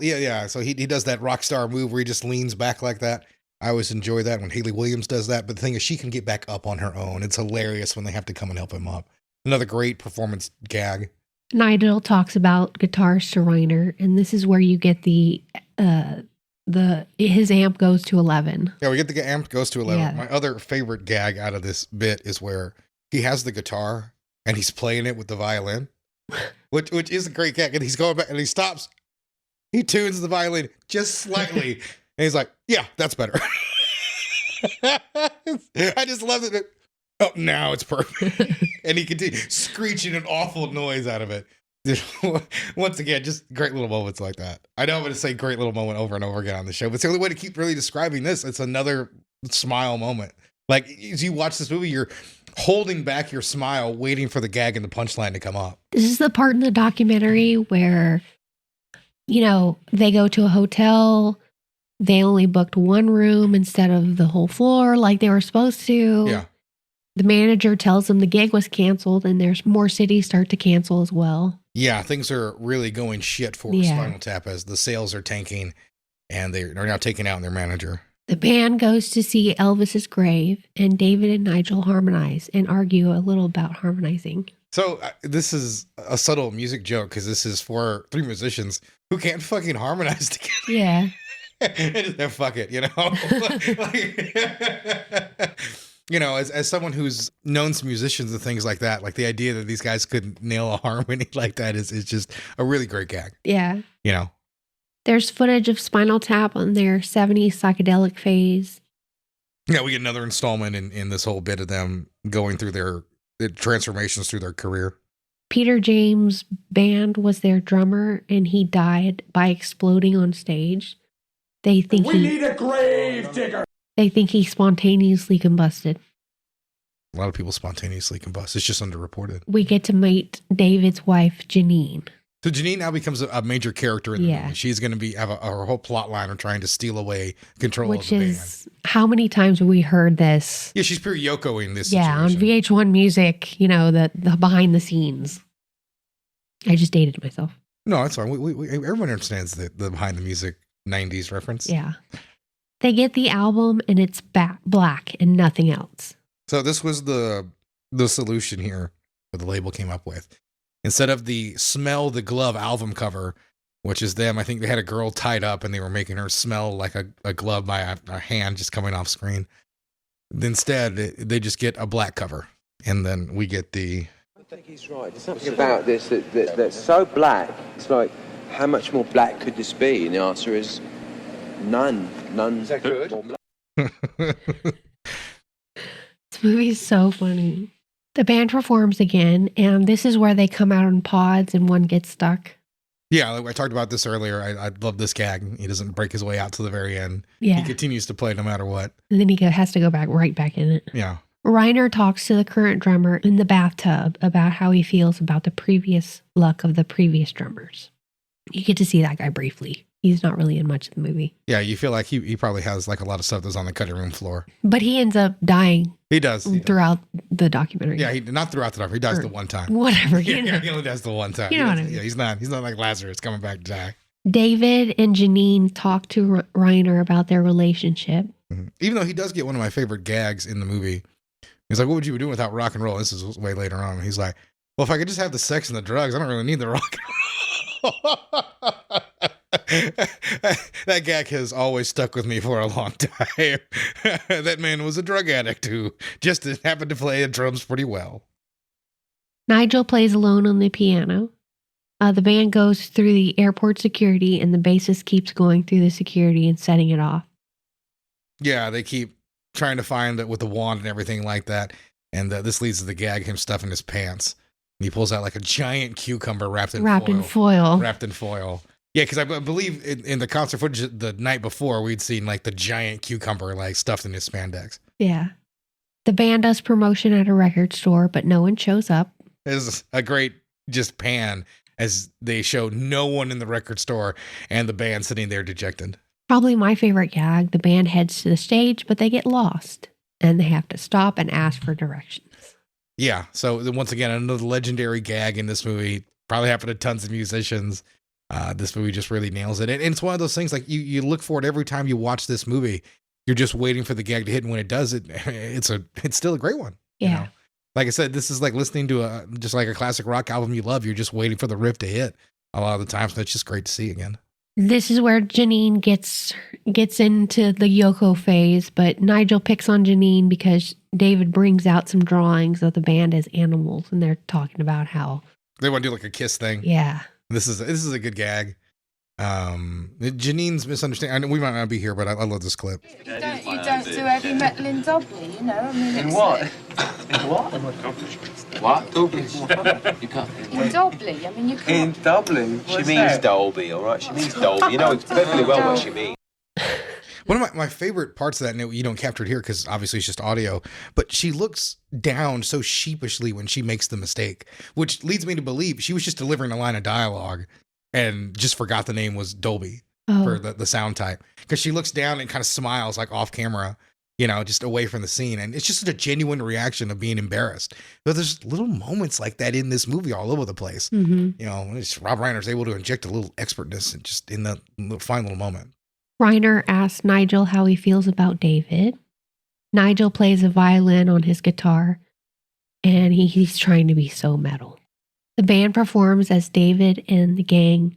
yeah. So he does that rock star move where he just leans back like that. I always enjoy that when Haley Williams does that. But the thing is, she can get back up on her own. It's hilarious when they have to come and help him up. Another great performance gag. Nigel talks about guitars to Reiner, and this is where you get the his amp goes to 11. Yeah, we get the amp goes to 11. Yeah. My other favorite gag out of this bit is where he has the guitar and he's playing it with the violin, which is a great gag. And he's going back and he stops. He tunes the violin just slightly. And he's like, yeah, that's better. I just love it. Oh, now it's perfect. And he continues screeching an awful noise out of it. Once again, just great little moments like that. I know I'm going to say great little moment over and over again on the show, but it's the only way to keep really describing this. It's another smile moment. Like, as you watch this movie, you're holding back your smile, waiting for the gag and the punchline to come up. This is the part in the documentary where, you know, they go to a hotel. They only booked one room instead of the whole floor like they were supposed to. Yeah. The manager tells them the gig was canceled, and there's more cities start to cancel as well. Yeah, things are really going shit for Spinal Tap as the sales are tanking, and they're now taking out their manager. The band goes to see Elvis's grave, and David and Nigel harmonize and argue a little about harmonizing. So this is a subtle music joke because this is for three musicians who can't fucking harmonize together. Yeah. Fuck it, you know? You know, as someone who's known some musicians and things like that, like the idea that these guys couldn't nail a harmony like that is just a really great gag. Yeah. You know? There's footage of Spinal Tap on their 70s psychedelic phase. Yeah, we get another installment in this whole bit of them going through their transformations through their career. Peter James' band was their drummer, and he died by exploding on stage. They think We need a grave digger. They think he spontaneously combusted. A lot of people spontaneously combust. It's just underreported. We get to meet David's wife, Janine. So Janine now becomes a major character in the movie. She's going to have her whole plot line of trying to steal away control of the band. Which is, how many times have we heard this? Yeah, she's pure Yoko-ing this situation. On VH1 Music, you know, the behind the scenes. I just dated myself. No, that's fine. Everyone understands the behind the music 90s reference. Yeah. They get the album and it's black and nothing else. So this was the solution here that the label came up with. Instead of the Smell the Glove album cover, which is them, I think they had a girl tied up and they were making her smell like a glove by a hand just coming off screen. Instead, they just get a black cover. And then we get the... I think he's right. There's something about this that's so black. It's like, how much more black could this be? And the answer is... None. Is that good? This movie is so funny. The band performs again, and this is where they come out in pods and one gets stuck. Yeah, I talked about this earlier. I love this gag. He doesn't break his way out to the very end. Yeah. He continues to play no matter what. And then he has to go right back in it. Yeah. Reiner talks to the current drummer in the bathtub about how he feels about the previous luck of the previous drummers. You get to see that guy briefly. He's not really in much of the movie. Yeah, you feel like he probably has like a lot of stuff that's on the cutting room floor. But he ends up dying. He does. Throughout the documentary. Yeah, not throughout the documentary. He dies the one time. Whatever. Yeah, he only does the one time. You know what I mean? Yeah, he's not like Lazarus coming back to die. David and Janine talk to Reiner about their relationship. Mm-hmm. Even though he does get one of my favorite gags in the movie. He's like, what would you be doing without rock and roll? This is way later on. He's like, well, if I could just have the sex and the drugs, I don't really need the rock and roll. That gag has always stuck with me for a long time. That man was a drug addict who just happened to play the drums pretty well. Nigel plays alone on the piano. The band goes through the airport security, and the bassist keeps going through the security and setting it off. Yeah, they keep trying to find it with the wand and everything like that. And this leads to the gag, him stuffing his pants. And he pulls out like a giant cucumber wrapped in foil. Yeah, because I believe in the concert footage the night before, we'd seen like the giant cucumber like stuffed in his spandex. Yeah. The band does promotion at a record store, but no one shows up. There's a great just pan as they show no one in the record store and the band sitting there dejected. Probably my favorite gag. The band heads to the stage, but they get lost and they have to stop and ask for directions. Yeah. So once again, another legendary gag in this movie. Probably happened to tons of musicians. This movie just really nails it. And it's one of those things like you look for it every time you watch this movie. You're just waiting for the gag to hit. And when it does, it's still a great one. Yeah. You know? Like I said, this is like listening to just like a classic rock album you love. You're just waiting for the riff to hit a lot of the times. So it's just great to see again. This is where Janine gets into the Yoko phase, but Nigel picks on Janine because David brings out some drawings of the band as animals, and they're talking about how they want to do like a kiss thing. Yeah. This is a good gag. Janine's misunderstanding. I know we might not be here, but I love this clip. You don't do heavy metal in Dublin, you know? I mean, In what? In what? What? Dublin. You can't. In Dublin, I mean, you can't. In Dublin. She means Dolby, all right? She means Dolby. You know perfectly well what she means. One of my favorite parts of that, and you don't capture it here because obviously it's just audio, but she looks down so sheepishly when she makes the mistake, which leads me to believe she was just delivering a line of dialogue and just forgot the name was Dolby for the sound type. Because she looks down and kind of smiles like off camera, you know, just away from the scene. And it's just a genuine reaction of being embarrassed. But there's little moments like that in this movie all over the place. You know, Rob Reiner's able to inject a little expertness just in that fine little moment. Reiner asks Nigel how he feels about David. Nigel plays a violin on his guitar, and he's trying to be so metal. The band performs as David and the gang,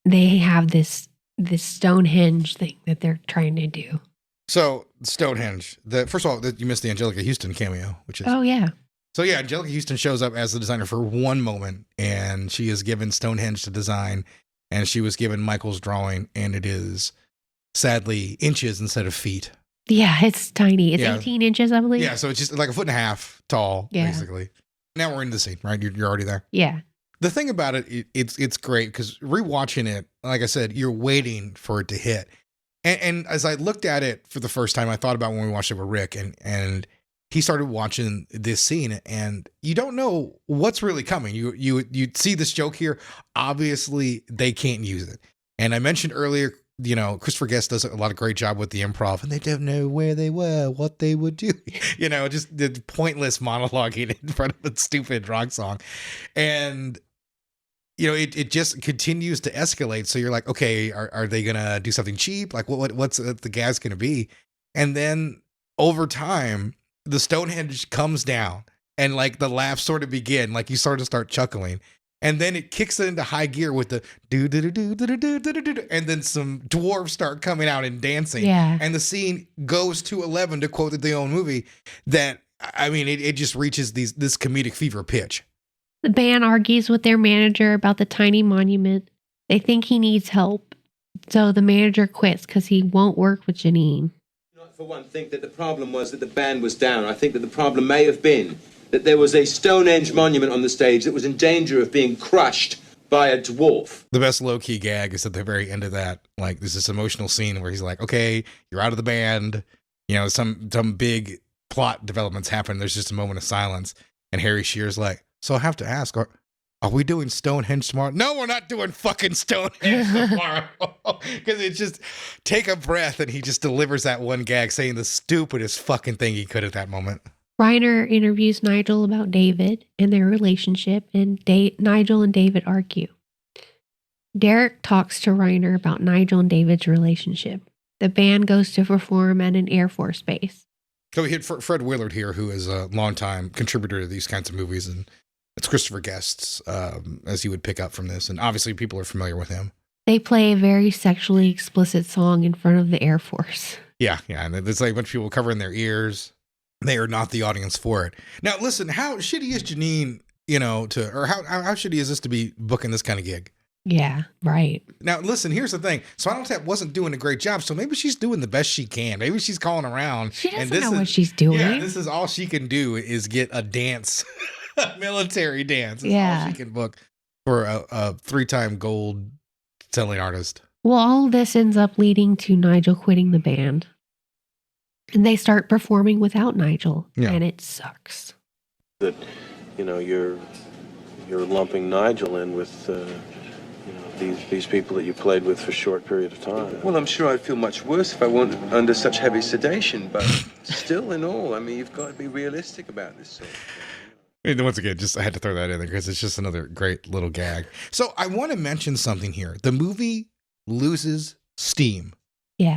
they have this Stonehenge thing that they're trying to do. So Stonehenge, first of all, you missed the Angelica Houston cameo, which is... Oh, yeah. So yeah, Angelica Houston shows up as the designer for one moment, and she is given Stonehenge to design, and she was given Michael's drawing, and it is sadly inches instead of feet. Yeah, it's tiny. It's 18 inches, I believe. Yeah, so it's just like a foot and a half tall, basically. Now we're in the scene, right? You're already there. Yeah. The thing about it's great because rewatching it, like I said, you're waiting for it to hit. And as I looked at it for the first time, I thought about when we watched it with Rick, and he started watching this scene, and you don't know what's really coming. You see this joke here. Obviously, they can't use it. And I mentioned earlier, you know, Christopher Guest does a lot of great job with the improv, and they don't know where they were, what they would do. You know, just the pointless monologuing in front of a stupid rock song. And, you know, it just continues to escalate. So you're like, okay, are they going to do something cheap? Like what's the gas going to be? And then over time, the Stonehenge comes down and like the laughs sort of begin, like you start chuckling. And then it kicks it into high gear with the do do do do do do do do, and then some dwarves start coming out and dancing. Yeah. And the scene goes to 11, to quote the own movie. That I mean, it just reaches this comedic fever pitch. The band argues with their manager about the tiny monument. They think he needs help, so the manager quits because he won't work with Janine. Not for one think that the problem was that the band was down. I think that the problem may have been that there was a Stonehenge monument on the stage that was in danger of being crushed by a dwarf. The best low-key gag is at the very end of that. Like, there's this emotional scene where he's like, okay, you're out of the band. You know, some big plot developments happen. There's just a moment of silence. And Harry Shearer's like, so I have to ask, are we doing Stonehenge tomorrow? No, we're not doing fucking Stonehenge tomorrow. Because it's just, take a breath, and he just delivers that one gag saying the stupidest fucking thing he could at that moment. Reiner interviews Nigel about David and their relationship, and Nigel and David argue. Derek talks to Reiner about Nigel and David's relationship. The band goes to perform at an Air Force base. So we hit Fred Willard here, who is a longtime contributor to these kinds of movies, and it's Christopher Guest, as you would pick up from this, and obviously people are familiar with him. They play a very sexually explicit song in front of the Air Force. Yeah, and there's like a bunch of people covering their ears. They are not the audience for it. Now, listen, how shitty is Janine, you know, how shitty is this to be booking this kind of gig? Yeah, right. Now, listen, here's the thing. Spinal Tap wasn't doing a great job, so maybe she's doing the best she can. Maybe she's calling around. She doesn't know what she's doing. Yeah, this is all she can do is get a dance, a military dance. That's all she can book for a 3-time gold selling artist. Well, all this ends up leading to Nigel quitting the band. And they start performing without Nigel, and it sucks. That, you know, you're lumping Nigel in with, you know, these people that you played with for a short period of time. Well, I'm sure I'd feel much worse if I weren't under such heavy sedation, but still in all, I mean, you've got to be realistic about this sort of thing. And once again, I had to throw that in there because it's just another great little gag. So I want to mention something here. The movie loses steam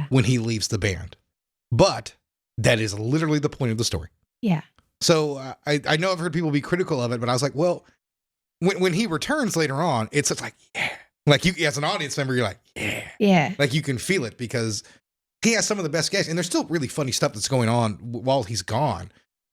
when he leaves the band. But that is literally the point of the story. Yeah. So I know I've heard people be critical of it, but I was like, well, when he returns later on, it's like, yeah, Like you, as an audience member, you're like, Yeah. like you can feel it because he has some of the best gags, and there's still really funny stuff that's going on while he's gone,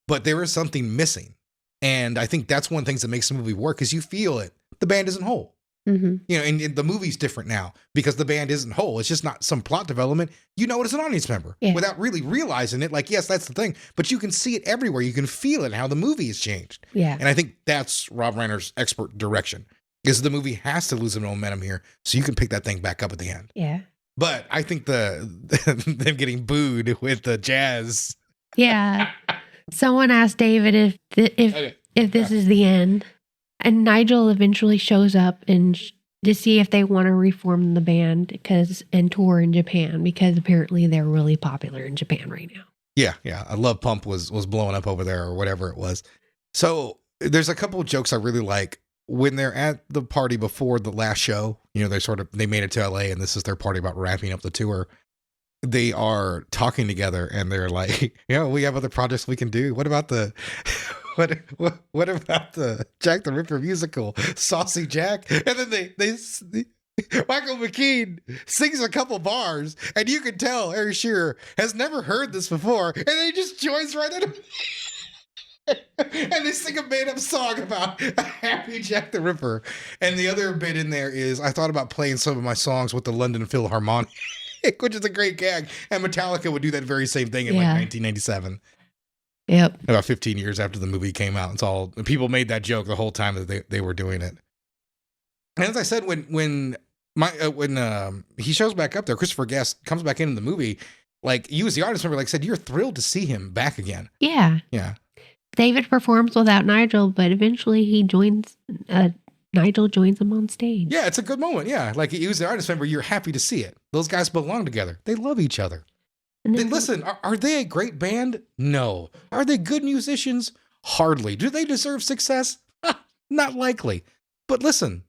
but there is something missing. And I think that's one of the things that makes the movie work is you feel it. The band isn't whole. Mm-hmm. You know, and the movie's different now because the band isn't whole. It's just not some plot development. You know it as an audience member without really realizing it. Like, yes, that's the thing, but you can see it everywhere. You can feel it, how the movie has changed. Yeah. And I think that's Rob Reiner's expert direction is the movie has to lose some momentum here so you can pick that thing back up at the end. Yeah. But I think them getting booed with the jazz. Yeah. Someone asked David if this is the end, and Nigel eventually shows up and to see if they want to reform the band and tour in Japan because apparently they're really popular in Japan right now. Yeah, I Love Pump was blowing up over there or whatever it was. So there's a couple of jokes I really like when they're at the party before the last show. You know, they made it to LA and this is their party about wrapping up the tour. They are talking together and they're like, we have other projects we can do. What about the what about the Jack the Ripper musical, Saucy Jack? And then they Michael McKean sings a couple bars and you can tell Harry Shearer has never heard this before and then he just joins right in. And they sing a made-up song about a happy Jack the Ripper. And the other bit in there is I thought about playing some of my songs with the London Philharmonic, which is a great gag. And Metallica would do that very same thing in like 1997. Yep. About 15 years after the movie came out. People made that joke the whole time that they were doing it. And as I said, when he shows back up there, Christopher Guest comes back into the movie, like you as the audience member, like said, you're thrilled to see him back again. Yeah. Yeah. David performs without Nigel, but eventually Nigel joins him on stage. Yeah, it's a good moment. Yeah. Like you as the artist member, you're happy to see it. Those guys belong together. They love each other. Listen, are they a great band? No. Are they good musicians? Hardly. Do they deserve success? Not likely. But listen,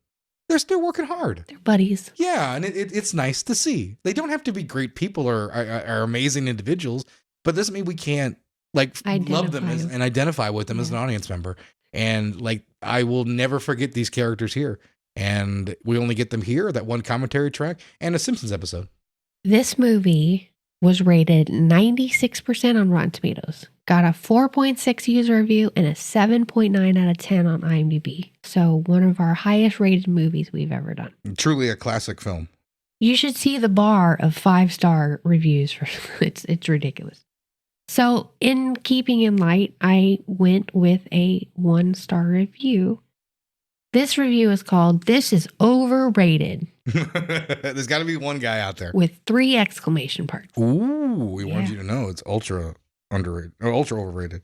they're still working hard. They're buddies. Yeah, and it's nice to see. They don't have to be great people or are amazing individuals, but doesn't mean we can't love them and identify with them as an audience member. And I will never forget these characters here. And we only get them here, that one commentary track, and a Simpsons episode. This movie was rated 96% on Rotten Tomatoes, got a 4.6 user review, and a 7.9 out of 10 on IMDb. So one of our highest rated movies we've ever done. Truly a classic film. You should see the bar of 5-star reviews. It's ridiculous. So in keeping in light, I went with a 1-star review. This review is called "This is Overrated." There's got to be one guy out there with 3 exclamation marks. Ooh, we wanted you to know it's ultra underrated or ultra overrated.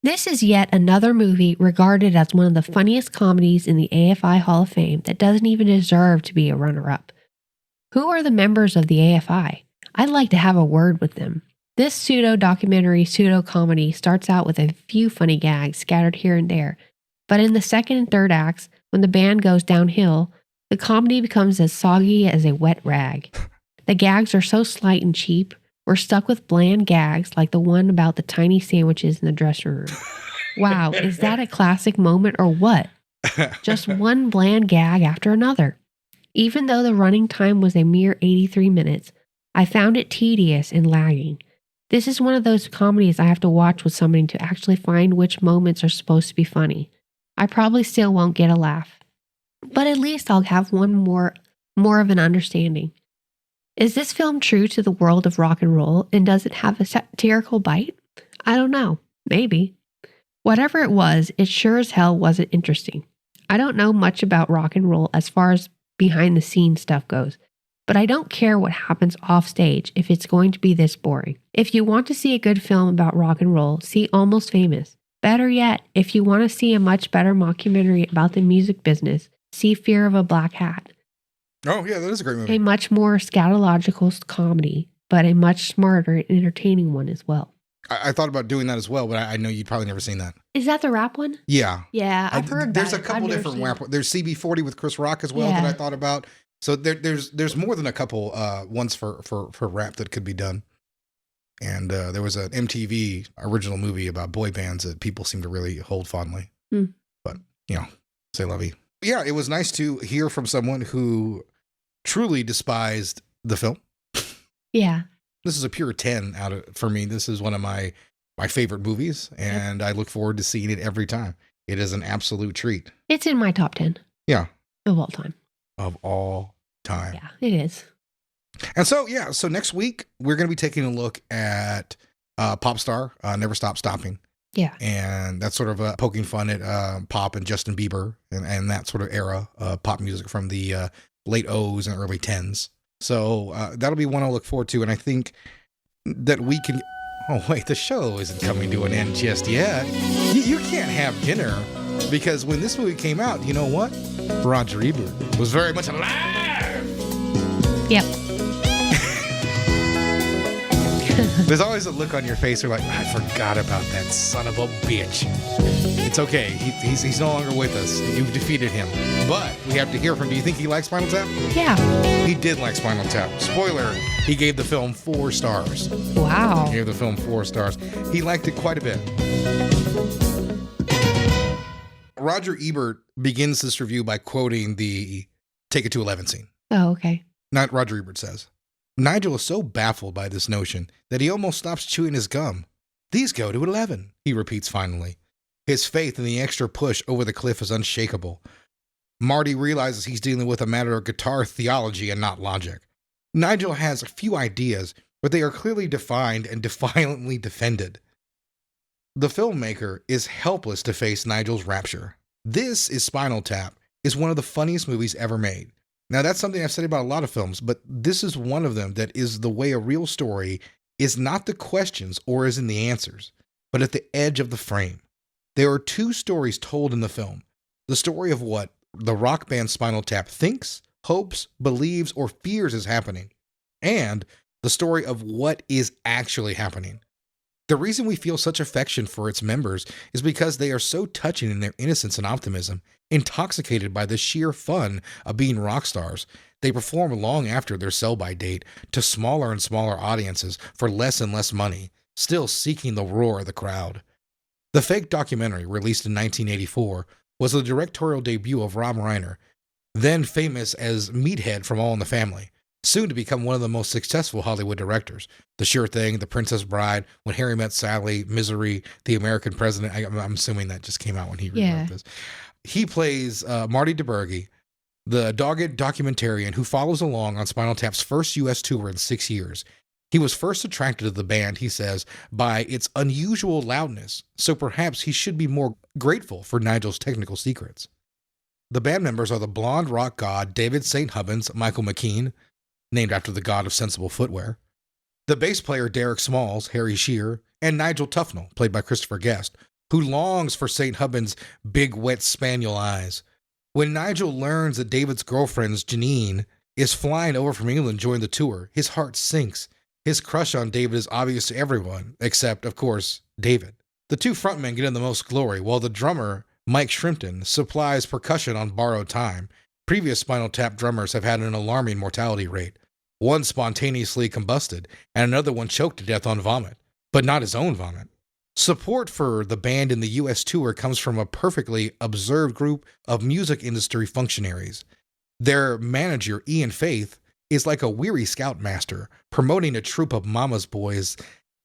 This is yet another movie regarded as one of the funniest comedies in the AFI Hall of Fame that doesn't even deserve to be a runner-up. Who are the members of the AFI? I'd like to have a word with them. This pseudo-documentary, pseudo-comedy starts out with a few funny gags scattered here and there, but in the second and third acts, when the band goes downhill, the comedy becomes as soggy as a wet rag. The gags are so slight and cheap, we're stuck with bland gags like the one about the tiny sandwiches in the dressing room. Wow, is that a classic moment or what? Just one bland gag after another. Even though the running time was a mere 83 minutes, I found it tedious and lagging. This is one of those comedies I have to watch with somebody to actually find which moments are supposed to be funny. I probably still won't get a laugh, but at least I'll have one more of an understanding. Is this film true to the world of rock and roll, and does it have a satirical bite? I don't know. Maybe. Whatever it was, it sure as hell wasn't interesting. I don't know much about rock and roll as far as behind the scenes stuff goes, but I don't care what happens off stage if it's going to be this boring. If you want to see a good film about rock and roll, see Almost Famous. Better yet, if you want to see a much better mockumentary about the music business, see Fear of a Black Hat. Oh, yeah, that is a great movie. A much more scatological comedy, but a much smarter and entertaining one as well. I thought about doing that as well, but I know you'd probably never seen that. Is that the rap one? Yeah. Yeah, I've heard There's that. a couple different rap. There's CB40 with Chris Rock as well that I thought about. So there's more than a couple ones for rap that could be done. And there was an MTV original movie about boy bands that people seem to really hold fondly. But, say la vie. Yeah, it was nice to hear from someone who truly despised the film. Yeah. This is a pure 10 for me. This is one of my favorite movies, and I look forward to seeing it every time. It is an absolute treat. It's in my top 10. Yeah. Of all time. Of all time. Yeah, it is. And so, yeah, so next week, we're going to be taking a look at Popstar, Never Stop Stopping. Yeah. And that's sort of poking fun at Pop and Justin Bieber and that sort of era of pop music from the late O's and early 10s. So that'll be one I'll look forward to. And I think that we can... Oh, wait, the show isn't coming to an end just yet. You can't have dinner because when this movie came out, you know what? Roger Ebert was very much alive. Yep. There's always a look on your face where like, I forgot about that son of a bitch. It's okay. He's no longer with us. You've defeated him. But we have to hear from him. Do you think he likes Spinal Tap? Yeah. He did like Spinal Tap. Spoiler, he gave the film 4 stars. Wow. He gave the film 4 stars. He liked it quite a bit. Roger Ebert begins this review by quoting the Take It to 11 scene. Oh, okay. Not Roger Ebert says. Nigel is so baffled by this notion that he almost stops chewing his gum. These go to 11, he repeats finally. His faith in the extra push over the cliff is unshakable. Marty realizes he's dealing with a matter of guitar theology and not logic. Nigel has a few ideas, but they are clearly defined and defiantly defended. The filmmaker is helpless to face Nigel's rapture. This is Spinal Tap, is one of the funniest movies ever made. Now, that's something I've said about a lot of films, but this is one of them that is the way a real story is not the questions or is in the answers, but at the edge of the frame. There are 2 stories told in the film. The story of what the rock band Spinal Tap thinks, hopes, believes, or fears is happening, and the story of what is actually happening. The reason we feel such affection for its members is because they are so touching in their innocence and optimism, intoxicated by the sheer fun of being rock stars. They perform long after their sell-by date to smaller and smaller audiences for less and less money, still seeking the roar of the crowd. The fake documentary, released in 1984, was the directorial debut of Rob Reiner, then famous as Meathead from All in the Family, soon to become one of the most successful Hollywood directors. The Sure Thing, The Princess Bride, When Harry Met Sally, Misery, The American President. I'm assuming that just came out when he rewrote this. He plays Marty DeBurgi, the dogged documentarian who follows along on Spinal Tap's first U.S. tour in 6 years. He was first attracted to the band, he says, by its unusual loudness, so perhaps he should be more grateful for Nigel's technical secrets. The band members are the blonde rock god David St. Hubbins, Michael McKean, named after the god of sensible footwear, the bass player Derek Smalls, Harry Shearer, and Nigel Tufnell, played by Christopher Guest, who longs for St. Hubbins' big wet spaniel eyes. When Nigel learns that David's girlfriend, Janine, is flying over from England during the tour, his heart sinks. His crush on David is obvious to everyone, except, of course, David. The 2 frontmen get in the most glory, while the drummer, Mike Shrimpton, supplies percussion on borrowed time. Previous Spinal Tap drummers have had an alarming mortality rate. One spontaneously combusted, and another one choked to death on vomit, but not his own vomit. Support for the band in the U.S. tour comes from a perfectly observed group of music industry functionaries. Their manager, Ian Faith, is like a weary scoutmaster, promoting a troop of mama's boys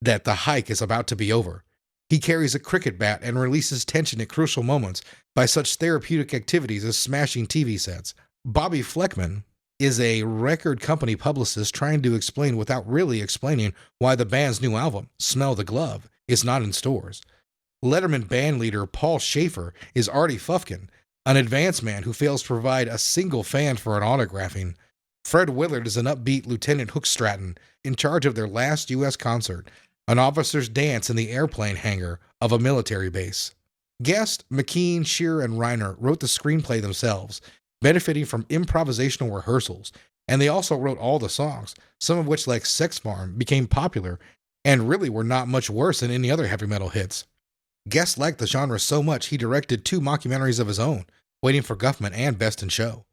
that the hike is about to be over. He carries a cricket bat and releases tension at crucial moments by such therapeutic activities as smashing TV sets. Bobby Fleckman is a record company publicist trying to explain without really explaining why the band's new album, Smell the Glove, is not in stores. Letterman bandleader Paul Schaefer is Artie Fufkin, an advance man who fails to provide a single fan for an autographing. Fred Willard is an upbeat Lieutenant Hook Stratton in charge of their last U.S. concert, an officer's dance in the airplane hangar of a military base. Guest, McKean, Shearer, and Reiner wrote the screenplay themselves, benefiting from improvisational rehearsals, and they also wrote all the songs, some of which, like Sex Farm, became popular and really were not much worse than any other heavy metal hits. Guest liked the genre so much he directed 2 mockumentaries of his own, Waiting for Guffman and Best in Show.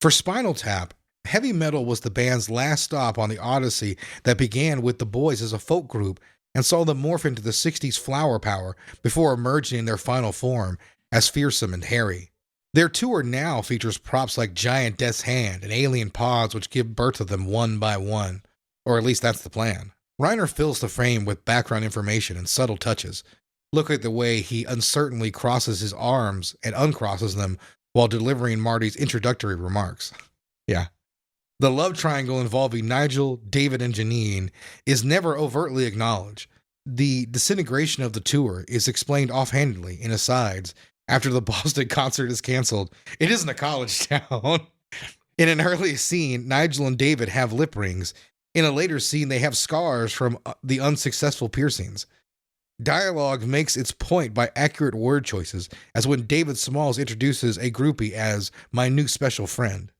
For Spinal Tap, heavy metal was the band's last stop on the odyssey that began with the Boys as a folk group and saw them morph into the 60s flower power before emerging in their final form as Fearsome and Hairy. Their tour now features props like giant death's hand and alien pods which give birth to them one by one. Or at least that's the plan. Reiner fills the frame with background information and subtle touches. Look at the way he uncertainly crosses his arms and uncrosses them while delivering Marty's introductory remarks. Yeah. The love triangle involving Nigel, David, and Janine is never overtly acknowledged. The disintegration of the tour is explained offhandedly in asides after the Boston concert is canceled. It isn't a college town. In an early scene, Nigel and David have lip rings. In a later scene, they have scars from the unsuccessful piercings. Dialogue makes its point by accurate word choices, as when David Smalls introduces a groupie as my new special friend.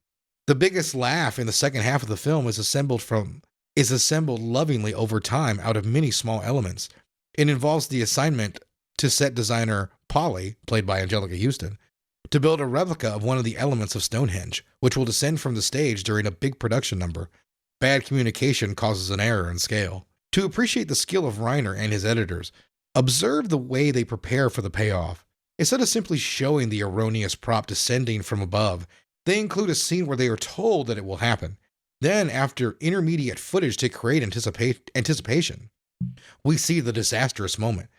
The biggest laugh in the second half of the film is assembled lovingly over time out of many small elements. It involves the assignment to set designer Polly, played by Angelica Houston, to build a replica of one of the elements of Stonehenge, which will descend from the stage during a big production number. Bad communication causes an error in scale. To appreciate the skill of Reiner and his editors, observe the way they prepare for the payoff. Instead of simply showing the erroneous prop descending from above, they include a scene where they are told that it will happen. Then, after intermediate footage to create anticipation, we see the disastrous moment.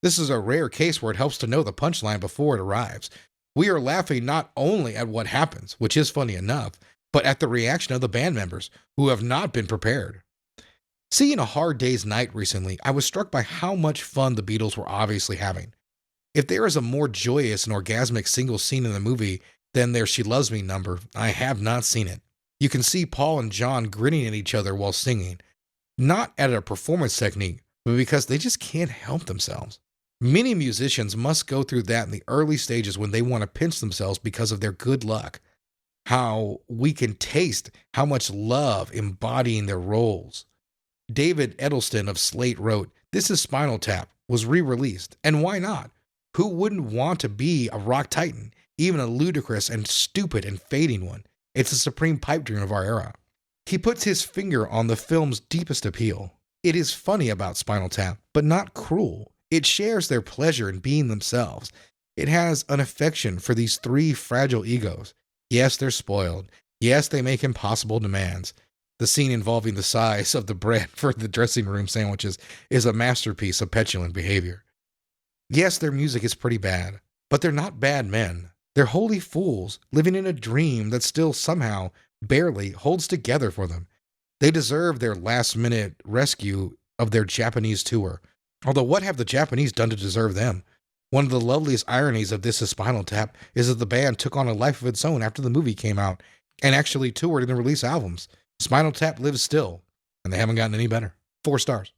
This is a rare case where it helps to know the punchline before it arrives. We are laughing not only at what happens, which is funny enough, but at the reaction of the band members, who have not been prepared. Seeing A Hard Day's Night recently, I was struck by how much fun the Beatles were obviously having. If there is a more joyous and orgasmic single scene in the movie than their She Loves Me number, I have not seen it. You can see Paul and John grinning at each other while singing, not at a performance technique, but because they just can't help themselves. Many musicians must go through that in the early stages when they want to pinch themselves because of their good luck. How we can taste how much love embodying their roles. David Edelston of Slate wrote, "This is Spinal Tap," was re-released, and why not? Who wouldn't want to be a rock titan, even a ludicrous and stupid and fading one? It's a supreme pipe dream of our era. He puts his finger on the film's deepest appeal. It is funny about Spinal Tap, but not cruel. It shares their pleasure in being themselves. It has an affection for these three fragile egos. Yes, they're spoiled. Yes, they make impossible demands. The scene involving the size of the bread for the dressing room sandwiches is a masterpiece of petulant behavior. Yes, their music is pretty bad, but they're not bad men. They're holy fools living in a dream that still somehow, barely, holds together for them. They deserve their last-minute rescue of their Japanese tour. Although what have the Japanese done to deserve them? One of the loveliest ironies of This Is Spinal Tap is that the band took on a life of its own after the movie came out and actually toured and released albums. Spinal Tap lives still, and they haven't gotten any better. 4 stars.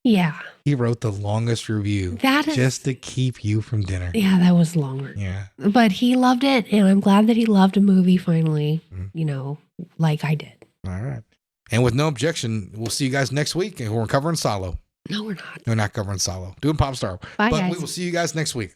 Yeah. He wrote the longest review just to keep you from dinner. Yeah, that was longer. Yeah. But he loved it, and I'm glad that he loved a movie finally, like I did. All right. And with no objection, we'll see you guys next week, and we're covering Solo. No, we're not. We're not covering Solo. Doing Popstar. Bye, but guys. we will see you guys next week.